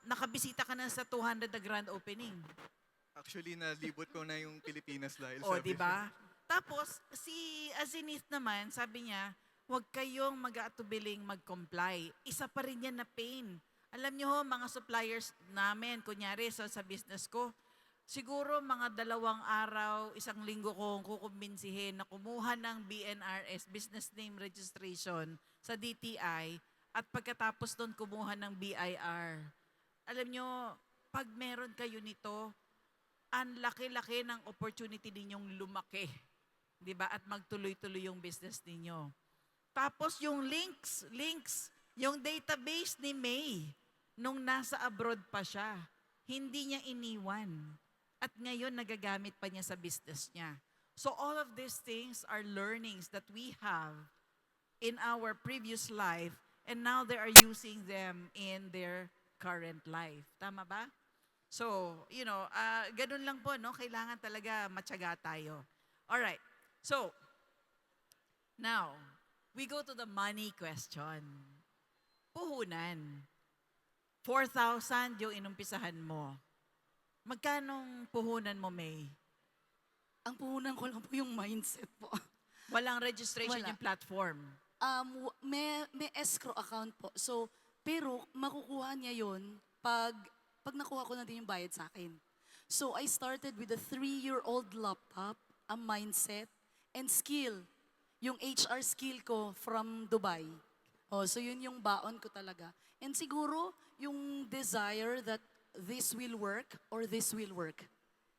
S1: Nakabisita ka na sa 200 na grand opening.
S3: actually, nalibot ko na yung Pilipinas dahil
S1: O,
S3: sa
S1: di ba? Tapos, si Azinith naman, sabi niya, huwag kayong mag-aatubiling mag-comply. Isa pa rin yan na pain. Alam niyo ho, mga suppliers namin, kunyari sa business ko, siguro mga 2 araw, 1 linggo kong kukumbinsihin na kumuha ng BNRS, Business Name Registration, sa DTI, at pagkatapos doon kumuha ng BIR. Alam niyo, pag meron kayo nito, ang laki-laki ng opportunity ninyong lumaki. 'Di ba? At magtuloy-tuloy yung business ninyo. Tapos yung links, yung database ni May, nung nasa abroad pa siya, hindi niya iniwan. At ngayon, nagagamit pa niya sa business niya. So all of these things are learnings that we have in our previous life, and now they are using them in their current life. Tama ba? So, ganun lang po, no? Kailangan talaga matyaga tayo. Alright. So, now, we go to the money question. Puhunan. 4,000 yung inumpisahan mo. Magkanong puhunan mo, May?
S4: Ang puhunan ko lang po yung mindset po.
S1: Walang registration
S4: Wala.
S1: yung platform.
S4: May escrow account po. So, pero makukuha niya yon pag nakuha ko na din yung bayad sa akin. So, I started with a 3-year-old laptop, a mindset, and skill. Yung HR skill ko from Dubai. Oh, so yun yung baon ko talaga. And siguro, yung desire that this will work or this will work.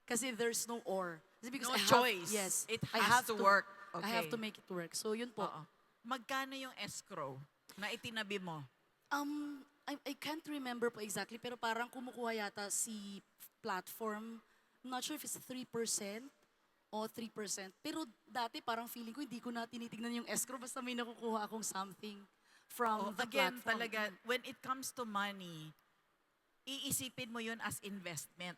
S4: Kasi there's no or. Because
S1: No
S4: I have-
S1: choice.
S4: Yes.
S1: It
S4: I
S1: has
S4: have
S1: to work.
S4: I have
S1: Okay.
S4: to make it work. So yun po.
S1: Oo. Magkano yung escrow na itinabi mo?
S4: I can't remember po exactly, pero parang kumukuha yata si platform. I'm not sure if it's 3% o 3%. Pero dati parang feeling ko hindi ko na tinitignan yung escrow basta may nakukuha akong something from the
S1: Again,
S4: platform.
S1: talaga, when it comes to money, iisipin mo yun as investment.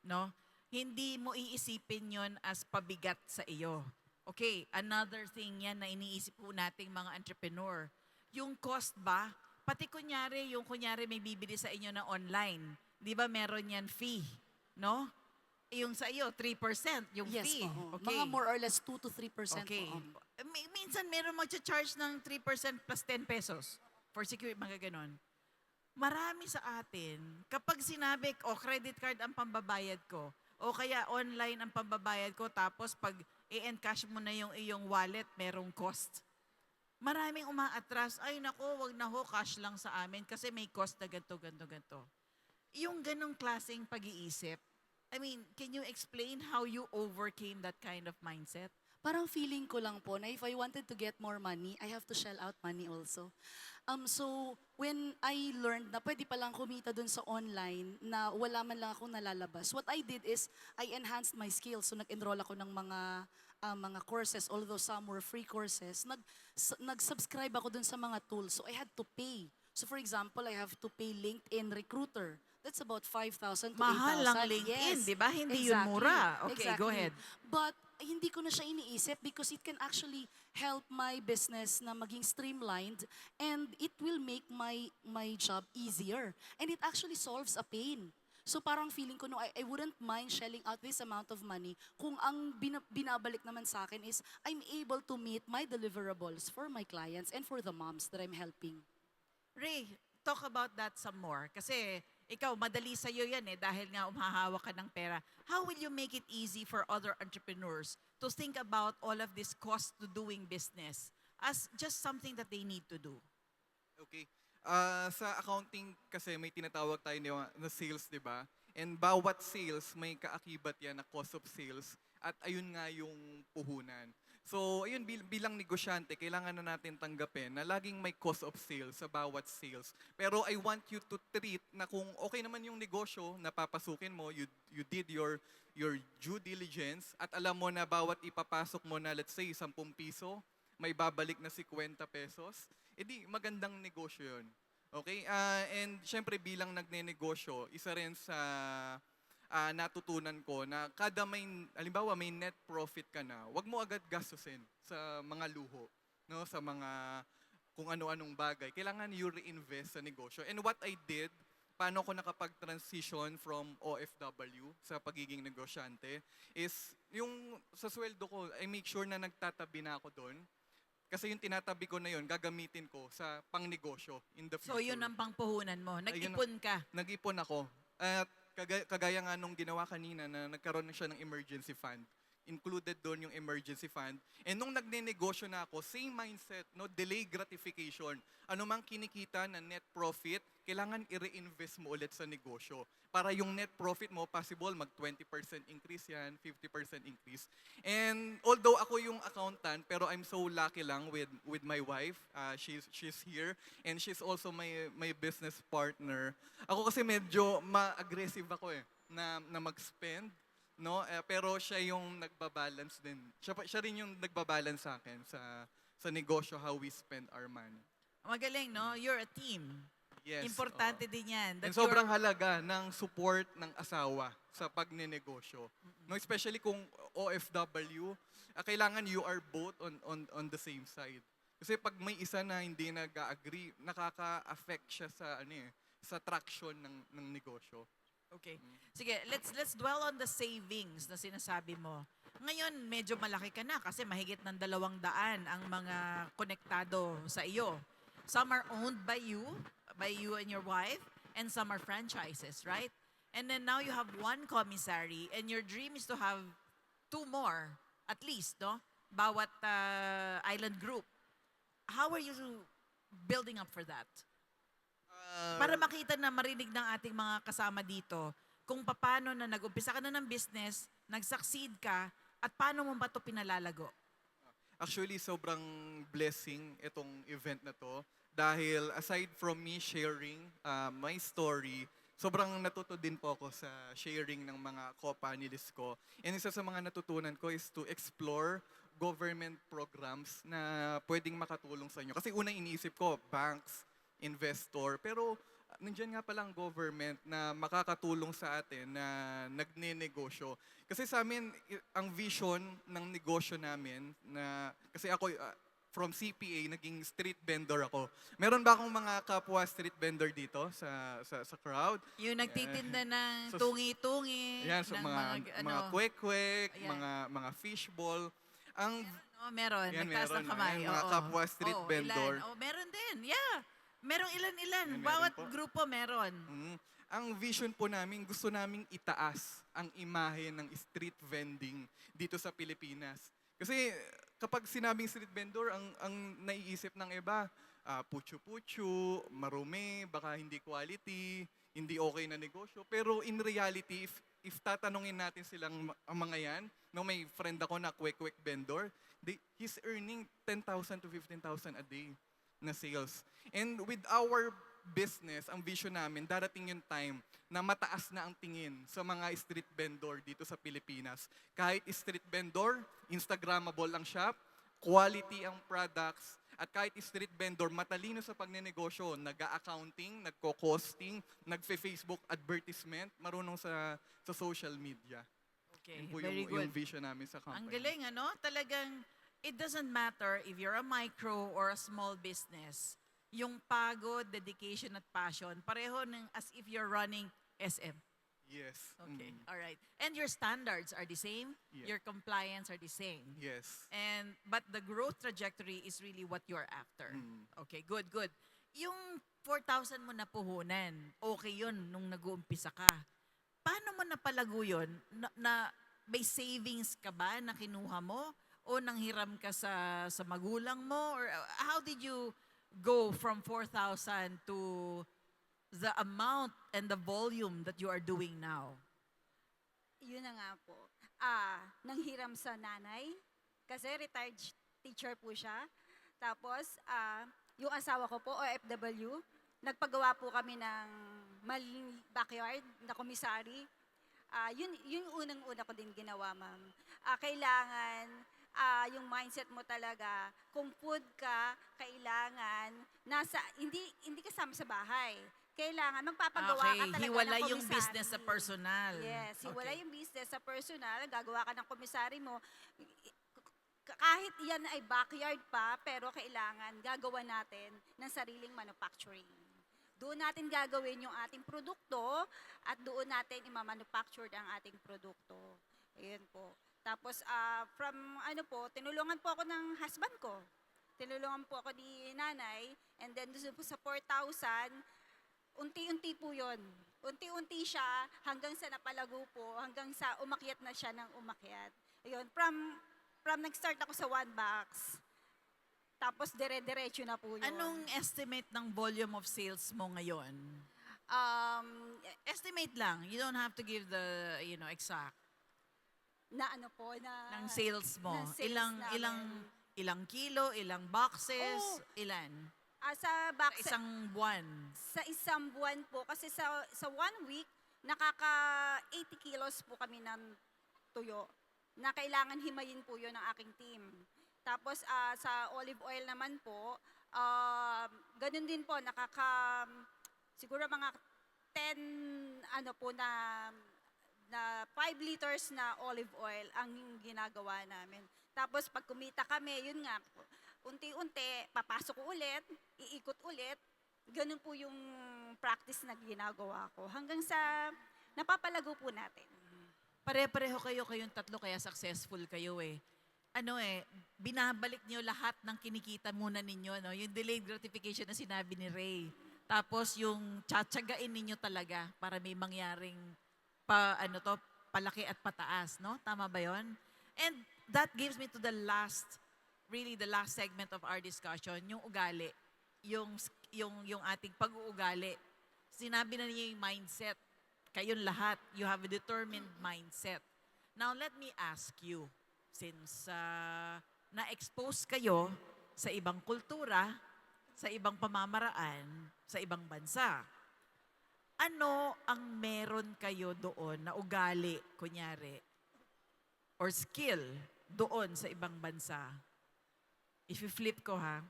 S1: No? Hindi mo iisipin yun as pabigat sa iyo. Okay, another thing yan na iniisip po nating mga entrepreneur. Yung cost ba? Pati kunyari may bibili sa inyo na online. Di ba meron yan fee? No? Yung sa iyo, 3% yung
S4: Yes
S1: fee.
S4: po.
S1: Okay.
S4: Mga more or less 2 to 3%
S1: Okay.
S4: po.
S1: Minsan meron mag-charge ng 3% plus 10 pesos for security, mga ganon. Marami sa atin, kapag sinabi, credit card ang pambabayad ko, o kaya online ang pambabayad ko, tapos pag i-encash mo na yung iyong wallet, merong cost. Maraming umaatras, ay nako, wag na ho, cash lang sa amin kasi may cost na ganito, ganito, ganito. Yung ganong klaseng pag-iisip, I mean, can you explain how you overcame that kind of mindset?
S4: Parang feeling ko lang po na if I wanted to get more money, I have to shell out money also. So, when I learned na pwede palang kumita dun sa online na wala man lang akong nalalabas, what I did is I enhanced my skills. So, nag-enroll ako ng mga courses, although some were free courses. Nag-subscribe ako dun sa mga tools. So, I had to pay. So, for example, I have to pay LinkedIn Recruiter. That's about 5,000 to 8,000.
S1: Mahal lang LinkedIn,
S4: Yes,
S1: di ba? Hindi yun
S4: exactly.
S1: mura. Okay, go
S4: Exactly.
S1: ahead.
S4: But hindi ko na siya iniisip because it can actually help my business na maging streamlined and it will make my job easier. And it actually solves a pain. So parang feeling ko, no, I wouldn't mind shelling out this amount of money kung ang binabalik naman sa akin is I'm able to meet my deliverables for my clients and for the moms that I'm helping.
S1: Ray, talk about that some more. Kasi ikaw, madali sa'yo yan dahil nga umahawak ka ng pera. How will you make it easy for other entrepreneurs to think about all of this cost to doing business as just something that they need to do?
S3: Okay. Sa accounting kasi may tinatawag tayo na sales, di ba? And bawat sales may kaakibat yan na cost of sales at ayun nga yung puhunan. So, ayun, bilang negosyante, kailangan na natin tanggapin na laging may cost of sales sa bawat sales. Pero I want you to treat na kung okay naman yung negosyo na papasukin mo, you did your due diligence at alam mo na bawat ipapasok mo na let's say 10 piso, may babalik na 50 pesos, edi magandang negosyo yun. Okay? And syempre bilang nagnenegosyo, isa rin sa natutunan ko na kada halimbawa may net profit ka na, wag mo agad gastusin sa mga luho, no? Sa mga kung ano-anong bagay. Kailangan you reinvest sa negosyo. And what I did, paano ko nakapag-transition from OFW sa pagiging negosyante, is yung sa sweldo ko, I make sure na nagtatabi na ako doon. Kasi yung tinatabi ko na yun, gagamitin ko sa pangnegosyo in the future.
S1: So, yun ang pangpuhunan mo. Nag-ipon ka.
S3: Nag-ipon ako. At kagaya nga nung ginawa kanina na nagkaroon na siya ng emergency fund. Included doon yung emergency fund. And nung nagne-negosyo na ako, same mindset, no, delay gratification. Ano mang kinikita na net profit, kailangan i-reinvest mo ulit sa negosyo. Para yung net profit mo, possible mag 20% increase yan, 50% increase. And although ako yung accountant, pero I'm so lucky lang with my wife. She's here and she's also my business partner. Ako kasi medyo ma-aggressive ako na mag-spend. No, pero siya yung nagbabalance din. Siya rin yung nagbabalance sa akin sa negosyo, how we spend our money.
S1: Magaling, no? You're a team.
S3: Yes.
S1: Importante
S3: oo.
S1: din yan.
S3: And
S1: That
S3: sobrang
S1: you're-
S3: halaga ng support ng asawa sa pagnenegosyo. No, especially kung OFW, kailangan you are both on the same side. Kasi pag may isa na hindi nag-agree, nakaka-affect siya sa sa traction ng negosyo.
S1: Okay. Sige, let's dwell on the savings na sinasabi mo. Ngayon, medyo malaki ka na kasi mahigit ng 200 ang mga konektado sa iyo. Some are owned by you and your wife, and some are franchises, right? And then now you have one commissary, and your dream is to have 2 more, at least, no? Bawat island group. How are you building up for that? Para makita na marinig ng ating mga kasama dito kung paano na nag-umpisa ka na ng business, nag-succeed ka, at paano mo ba ito pinalalago?
S3: Actually, sobrang blessing itong event na to. Dahil aside from me sharing my story, sobrang natuto din po ako sa sharing ng mga co-panelists ko. And isa sa mga natutunan ko is to explore government programs na pwedeng makatulong sa inyo. Kasi unang iniisip ko, banks, investor, pero nandiyan nga palang government na makakatulong sa atin na nagne-negosyo. Kasi sa amin, ang vision ng negosyo namin, kasi ako, from CPA, naging street vendor ako. Meron ba akong mga kapwa street vendor dito sa crowd?
S1: Yung nagtitinda ng
S3: So,
S1: tungi-tungi,
S3: Yan, so
S1: ng
S3: mga kwek-kwek,
S1: Ayan.
S3: mga fishball. Ang
S1: meron.
S3: Yan,
S1: Nagtaas
S3: meron.
S1: ng kamay.
S3: Ayan, mga
S1: oo.
S3: kapwa street
S1: Oo,
S3: vendor.
S1: Ilan. Meron din. Yeah. Merong ilan-ilan.
S3: Meron
S1: Bawat
S3: po.
S1: grupo meron.
S3: ang vision po namin, gusto naming itaas ang imahe ng street vending dito sa Pilipinas. Kasi kapag sinabing street vendor, ang naiisip ng iba, putyo-putyo, marumi, baka hindi quality, hindi okay na negosyo. Pero in reality, if tatanungin natin silang ang mga yan, no, may friend ako na kwek-kwek vendor, he's earning 10,000 to 15,000 a day na sales. And with our business, ang vision namin, darating yung time na mataas na ang tingin sa mga street vendor dito sa Pilipinas. Kahit street vendor, Instagrammable ang shop, quality ang products, at kahit street vendor, matalino sa pagnenegosyo, nag-accounting, nagko-costing, nagfe-Facebook advertisement, marunong sa social media.
S1: Okay,
S3: Yun po
S1: very
S3: yung
S1: good.
S3: vision namin sa company.
S1: Ang galing, ano? Talagang, it doesn't matter if you're a micro or a small business. Yung pagod, dedication, at passion, pareho ng as if you're running SM.
S3: Yes.
S1: Okay, all right. And your standards are the same,
S3: Yeah.
S1: your compliance are the same.
S3: Yes.
S1: But the growth trajectory is really what you're after. Okay, good, good. Yung 4,000 mo na puhunan, okay yun nung nag-uumpisa ka. Paano mo napalago yun? Na may savings ka ba na kinuha mo? O nanghiram ka sa magulang mo? Or how did you go from 4,000 to the amount and the volume that you are doing now?
S2: Yun na nga po. Nanghiram sa nanay, kasi retired teacher po siya. Tapos, yung asawa ko po, OFW, nagpagawa po kami ng maling backyard na komisari. Yun unang-una ko din ginawa, ma'am. Kailangan, yung mindset mo talaga, kung food ka, kailangan, hindi kasama sa bahay. Kailangan, magpapagawa ka talaga
S1: hiwalay
S2: ng
S1: yung
S2: komisari.
S1: business sa personal.
S2: Yes, hiwalay
S1: Okay.
S2: yung business sa personal, gagawa ka ng komisari mo. Kahit yan ay backyard pa, pero kailangan gagawa natin ng sariling manufacturing. Doon natin gagawin yung ating produkto at doon natin ima-manufacture ang ating produkto. Ayun po. Tapos, tinulungan po ako ng husband ko. Tinulungan po ako ni nanay. And then, doon po sa 4,000, unti-unti po yun. Unti-unti siya hanggang sa napalago po, hanggang sa umakyat na siya ng umakyat. Ayun, from nag-start ako sa 1 box, tapos dire-diretso na po yun.
S1: Anong estimate ng volume of sales mo ngayon? Estimate lang. You don't have to give the, exact.
S2: Na ano po, na...
S1: Ng sales mo.
S2: ng sales namin.
S1: Ilang kilo, ilang boxes, ilan?
S2: Sa
S1: Sa
S2: box,
S1: isang buwan.
S2: sa isang buwan po, kasi sa 1 week, nakaka 80 kilos po kami ng tuyo na kailangan himayin po yun ng aking team. Tapos sa olive oil naman po, ganun din po, nakaka siguro mga 10 ano po na 5 liters na olive oil ang ginagawa namin. Tapos pag kumita kami, yun nga, unti-unti, papasok ko ulit, iikot ulit. Ganun po yung practice na ginagawa ko. Hanggang sa napapalago po natin.
S1: Pare-pareho kayong tatlo kaya successful kayo eh. Binabalik niyo lahat ng kinikita muna ninyo, no? Yung delayed gratification na sinabi ni Ray. Tapos yung tsatsagain ninyo talaga para may mangyaring palaki at pataas, no? Tama ba 'yon? And that gives me to the last segment of our discussion, yung ugali, yung ating pag-uugali. Sinabi na niyo yung mindset. Kayong lahat, you have a determined mindset. Now, let me ask you, since na-expose kayo sa ibang kultura, sa ibang pamamaraan, sa ibang bansa, ano ang meron kayo doon na ugali, kunyari, or skill doon sa ibang bansa? If you flip ko ha,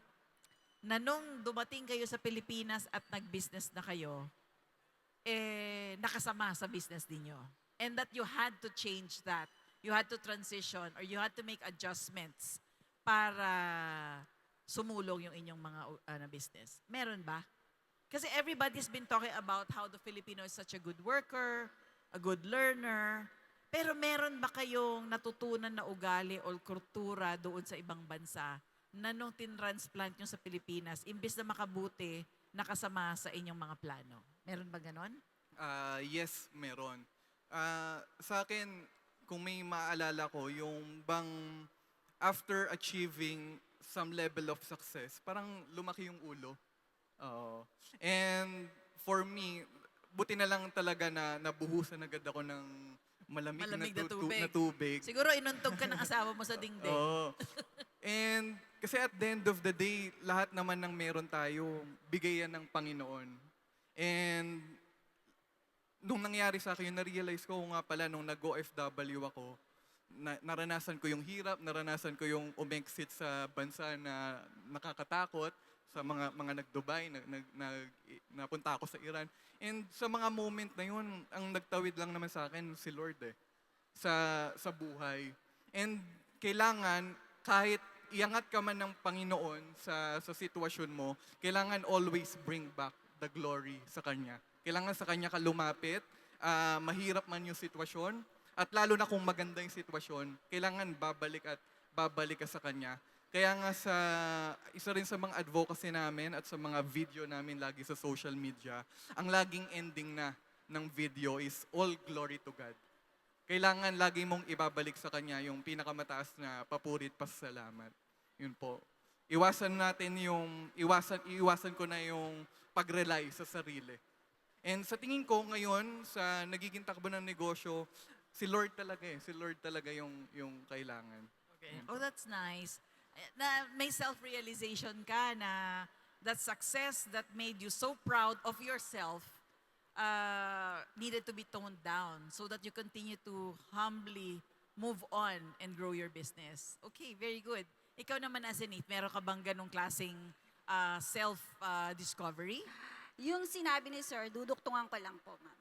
S1: na nung dumating kayo sa Pilipinas at nag-business na kayo, nakasama sa business ninyo. And that you had to change that. You had to transition or you had to make adjustments para sumulong yung inyong mga business. Meron ba? Kasi everybody's been talking about how the Filipino is such a good worker, a good learner. Pero meron ba kayong natutunan na ugali o kultura doon sa ibang bansa na nung tinransplant nyo sa Pilipinas, imbes na makabuti, nakasama sa inyong mga plano? Meron ba ganon?
S3: Yes, meron. Sa akin, kung may maalala ko, yung bang after achieving some level of success, parang lumaki yung ulo. Oo. And for me, buti na lang talaga na nabuhusan agad ako ng malamig na tubig.
S1: Siguro inuntog ka ng asawa mo sa dingding.
S3: Oo. And kasi at the end of the day, lahat naman ng meron tayo, bigay yan ng Panginoon. And nung nangyari sa akin, na-realize ko nga pala nung nag-OFW ako, naranasan ko yung hirap, naranasan ko yung umexit sa bansa na nakakatakot, sa mga nag-Dubai, napunta ako sa Iran. And sa mga moment na yun, ang nagtawid lang naman sa akin si Lord sa buhay. And kailangan, kahit iangat ka man ng Panginoon sa sitwasyon mo, kailangan always bring back the glory sa Kanya. Kailangan sa Kanya ka lumapit, mahirap man yung sitwasyon, at lalo na kung maganda yung sitwasyon, kailangan babalik ka sa Kanya. Kaya nga isa rin sa mga advocacy namin at sa mga video namin lagi sa social media, ang laging ending na ng video is all glory to God. Kailangan lagi mong ibabalik sa Kanya yung pinakamataas na papurit, pasasalamat. Yun po. Iwasan ko na yung pag-rely sa sarili. And sa tingin ko ngayon, sa nagiging takbo ng negosyo, si Lord talaga Si Lord talaga yung kailangan.
S1: Okay. Oh, that's nice. Na may self-realization ka na that success that made you so proud of yourself needed to be toned down so that you continue to humbly move on and grow your business. Okay, very good. Ikaw naman as Nate, meron ka bang ganong klaseng self-discovery?
S2: Yung sinabi ni Sir, duduktungan ko lang po, ma'am.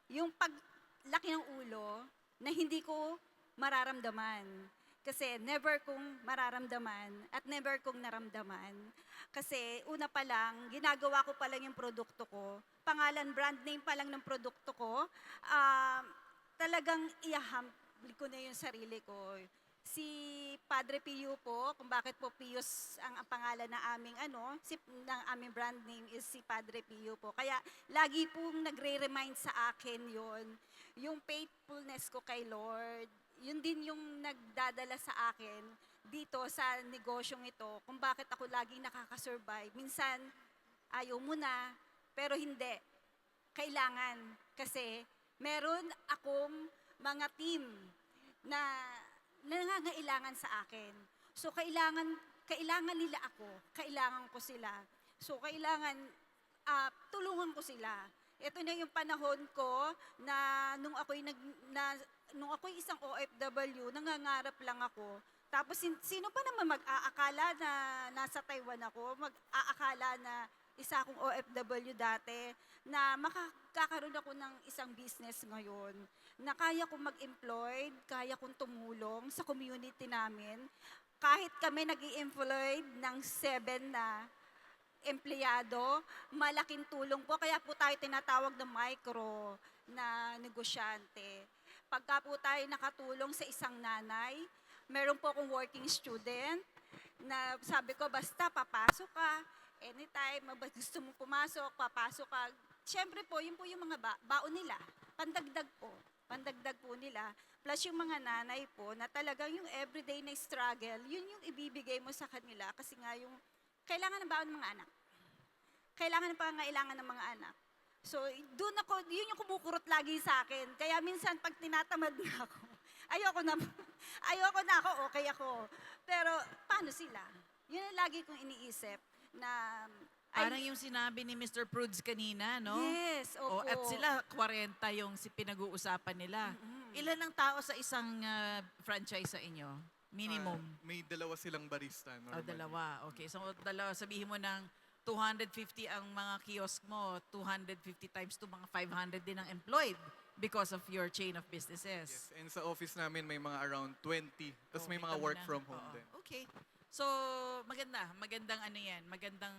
S2: Yung paglaki ng ulo na hindi ko mararamdaman. Kasi never kong mararamdaman at never kong naramdaman. Kasi una pa lang, ginagawa ko pa lang yung produkto ko. Pangalan, brand name pa lang ng produkto ko. Talagang iahambli ko na yung sarili ko. Si Padre Pio po, kung bakit po Pius ang pangalan na aming ng aming brand name is si Padre Pio po. Kaya lagi pong nagre-remind sa akin yon, yung faithfulness ko kay Lord. Yun din yung nagdadala sa akin dito sa negosyong ito, kung bakit ako laging nakakasurvive. Minsan, ayaw mo na, pero hindi. Kailangan. Kasi meron akong mga team na nangangailangan sa akin. So, kailangan nila ako. Kailangan ko sila. So, kailangan tulungan ko sila. Ito na yung panahon ko na nung ako'y isang OFW, nangangarap lang ako. Tapos sino pa naman mag-aakala na nasa Taiwan ako, mag-aakala na isa akong OFW dati, na makakakaroon ako ng isang business ngayon, na kaya kong mag-employed, kaya kong tumulong sa community namin. Kahit kami nag-i-employed ng 7 na empleyado, malaking tulong po. Kaya po tayo tinatawag na micro na negosyante. Pagka po tayo nakatulong sa isang nanay, meron po akong working student na sabi ko, basta papasok ka, anytime, gusto mo pumasok, papasok ka. Siyempre po, yun po yung mga baon nila. Pandagdag po nila. Plus yung mga nanay po na talagang yung everyday na struggle, yun yung ibibigay mo sa kanila kasi nga yung kailangan ng baon ng mga anak. Kailangan ng pangangailangan ng mga anak. So, doon ako, yun yung kumukurot lagi sa akin. Kaya minsan pag tinatamad na ako, ayoko na ako, okay ako. Pero paano sila? Yun ang lagi kong iniisip na
S1: Parang yung sinabi ni Mr. Prudes kanina, no?
S2: yes, opo.
S1: At sila, 40 yung pinag-uusapan nila. Ilan ang tao sa isang franchise sa inyo? Minimum?
S3: May dalawa silang barista.
S1: O,
S3: Normally.
S1: dalawa. Okay, so dalawa, sabihin mo ng 250 ang mga kiosk mo, 250 times to mga 500 din ang employed because of your chain of businesses.
S3: Yes, and sa office namin may mga around 20. Tapos may
S1: Kita
S3: mga
S1: mo
S3: work
S1: na.
S3: from home
S1: Oo.
S3: din.
S1: Okay. So, magandang ano yan, magandang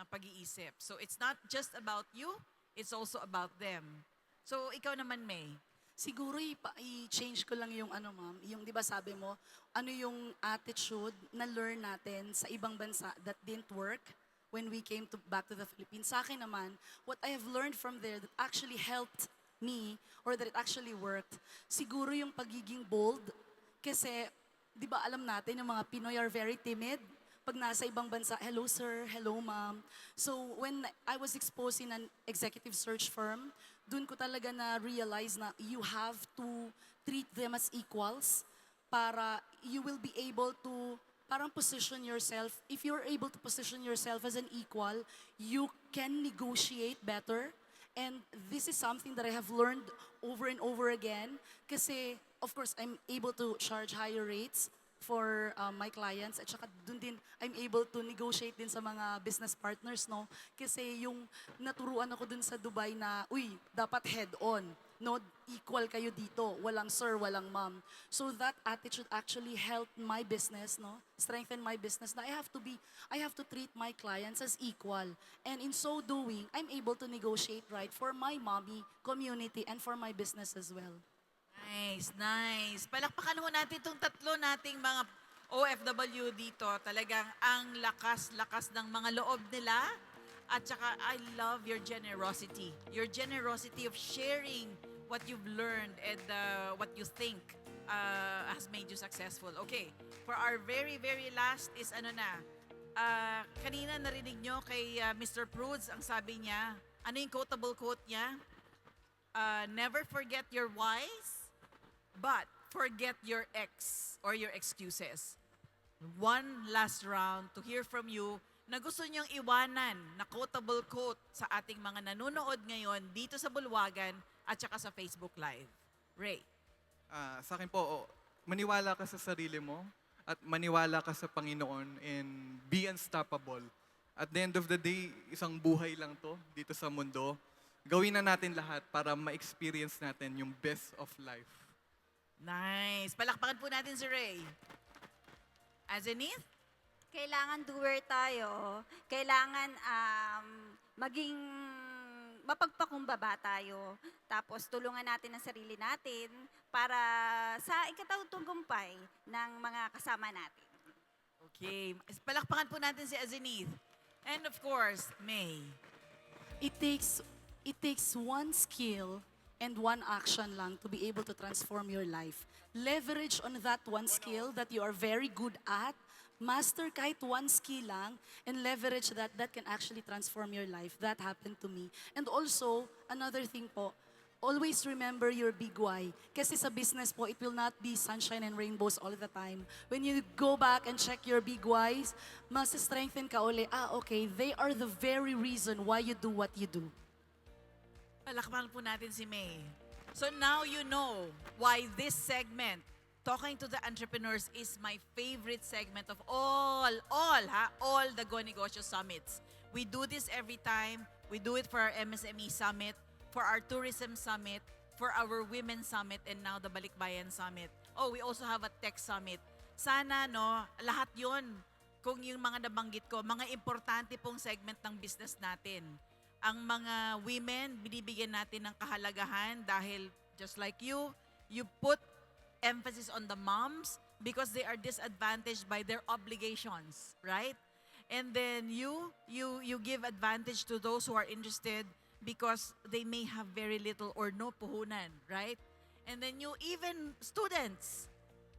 S1: pag-iisip. So, it's not just about you, it's also about them. So, ikaw naman, May.
S4: Siguro i-change ko lang yung ano ma'am, yung 'di ba sabi mo, ano yung attitude na learn natin sa ibang bansa that didn't work when we came back to the Philippines. Sa akin naman, what I have learned from there that actually helped me or that it actually worked, siguro yung pagiging bold. Kasi 'di ba alam natin yung mga Pinoy are very timid. Pag nasa ibang bansa, hello sir, hello ma'am. So when I was exposed in an executive search firm, dun ko talaga na realize na you have to treat them as equals para you will be able to parang position yourself. If you're able to position yourself as an equal, you can negotiate better. And this is something that I have learned over and over again. Kasi, of course, I'm able to charge higher rates for my clients. At saka dun din, I'm able to negotiate din sa mga business partners, no? Kasi yung naturuan ako dun sa Dubai na, uy, dapat head-on. No, equal kayo dito. Walang sir, walang ma'am. So that attitude actually helped my business, no? Strengthen my business na I have to treat my clients as equal. And in so doing, I'm able to negotiate right for my mommy community and for my business as well.
S1: Nice, nice. Palakpakan ho natin itong tatlo nating mga OFW dito. Talagang ang lakas-lakas ng mga loob nila. At saka, I love your generosity. Your generosity of sharing what you've learned and what you think has made you successful. Okay, for our very, very last is ano na. Kanina narinig nyo kay Mr. Prudes, ang sabi niya, ano yung quotable quote niya? Never forget your whys, but forget your ex or your excuses. One last round to hear from you na gusto niyong iwanan na quotable quote sa ating mga nanonood ngayon dito sa Bulwagan at saka sa Facebook Live. Ray.
S3: Sa akin po, maniwala ka sa sarili mo at maniwala ka sa Panginoon and be unstoppable. At the end of the day, isang buhay lang to dito sa mundo. Gawin na natin lahat para ma-experience natin yung best of life.
S1: Nice. Palakpakan po natin si Ray. Azenith?
S2: Kailangan doer tayo. Kailangan maging mapagpakumbaba tayo. Tapos tulungan natin ang sarili natin para sa ikatagumpay ng mga kasama natin.
S1: Okay. Palakpakan po natin si Azenith. And of course, May.
S4: It takes one skill and one action lang to be able to transform your life. Leverage on that one skill that you are very good at. Master kahit one skill lang and leverage that can actually transform your life. That happened to me. And also, another thing po, always remember your big why. Kasi sa business po, it will not be sunshine and rainbows all the time. When you go back and check your big whys, mas strengthen ka uli. Okay, they are the very reason why you do what you do.
S1: Palakpakan po natin si May. So now you know why this segment, Talking to the Entrepreneurs, is my favorite segment of all the Go Negosyo Summits. We do this every time. We do it for our MSME Summit, for our Tourism Summit, for our Women's Summit, and now the Balikbayan Summit. Oh, we also have a Tech Summit. Sana, no, lahat yon kung yung mga nabanggit ko, mga importante pong segment ng business natin. Ang mga women, binibigyan natin ng kahalagahan dahil just like you put emphasis on the moms because they are disadvantaged by their obligations, right? And then you give advantage to those who are interested because they may have very little or no puhunan, right? And then you even students,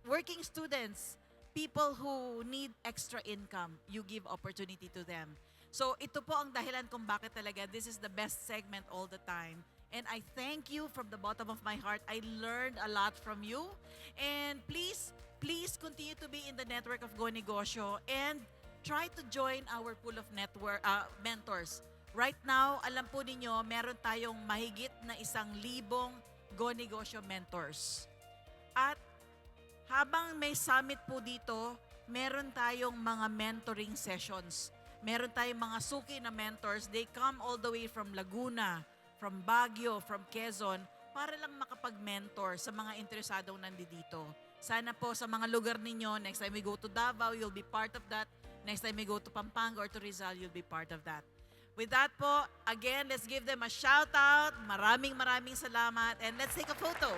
S1: working students, people who need extra income, you give opportunity to them. So ito po ang dahilan kung bakit talaga this is the best segment all the time. And I thank you from the bottom of my heart. I learned a lot from you. And please continue to be in the network of Go Negosyo and try to join our pool of mentors. Right now, alam po ninyo, meron tayong mahigit na 1,000 Go Negosyo mentors. At habang may summit po dito, meron tayong mga mentoring sessions. Meron tayong mga suki na mentors. They come all the way from Laguna, from Baguio, from Quezon, para lang makapag-mentor sa mga interesadong nandito. Sana po sa mga lugar ninyo, next time we go to Davao, you'll be part of that. Next time we go to Pampanga or to Rizal, you'll be part of that. With that po, again, let's give them a shout out. Maraming salamat and let's take a photo.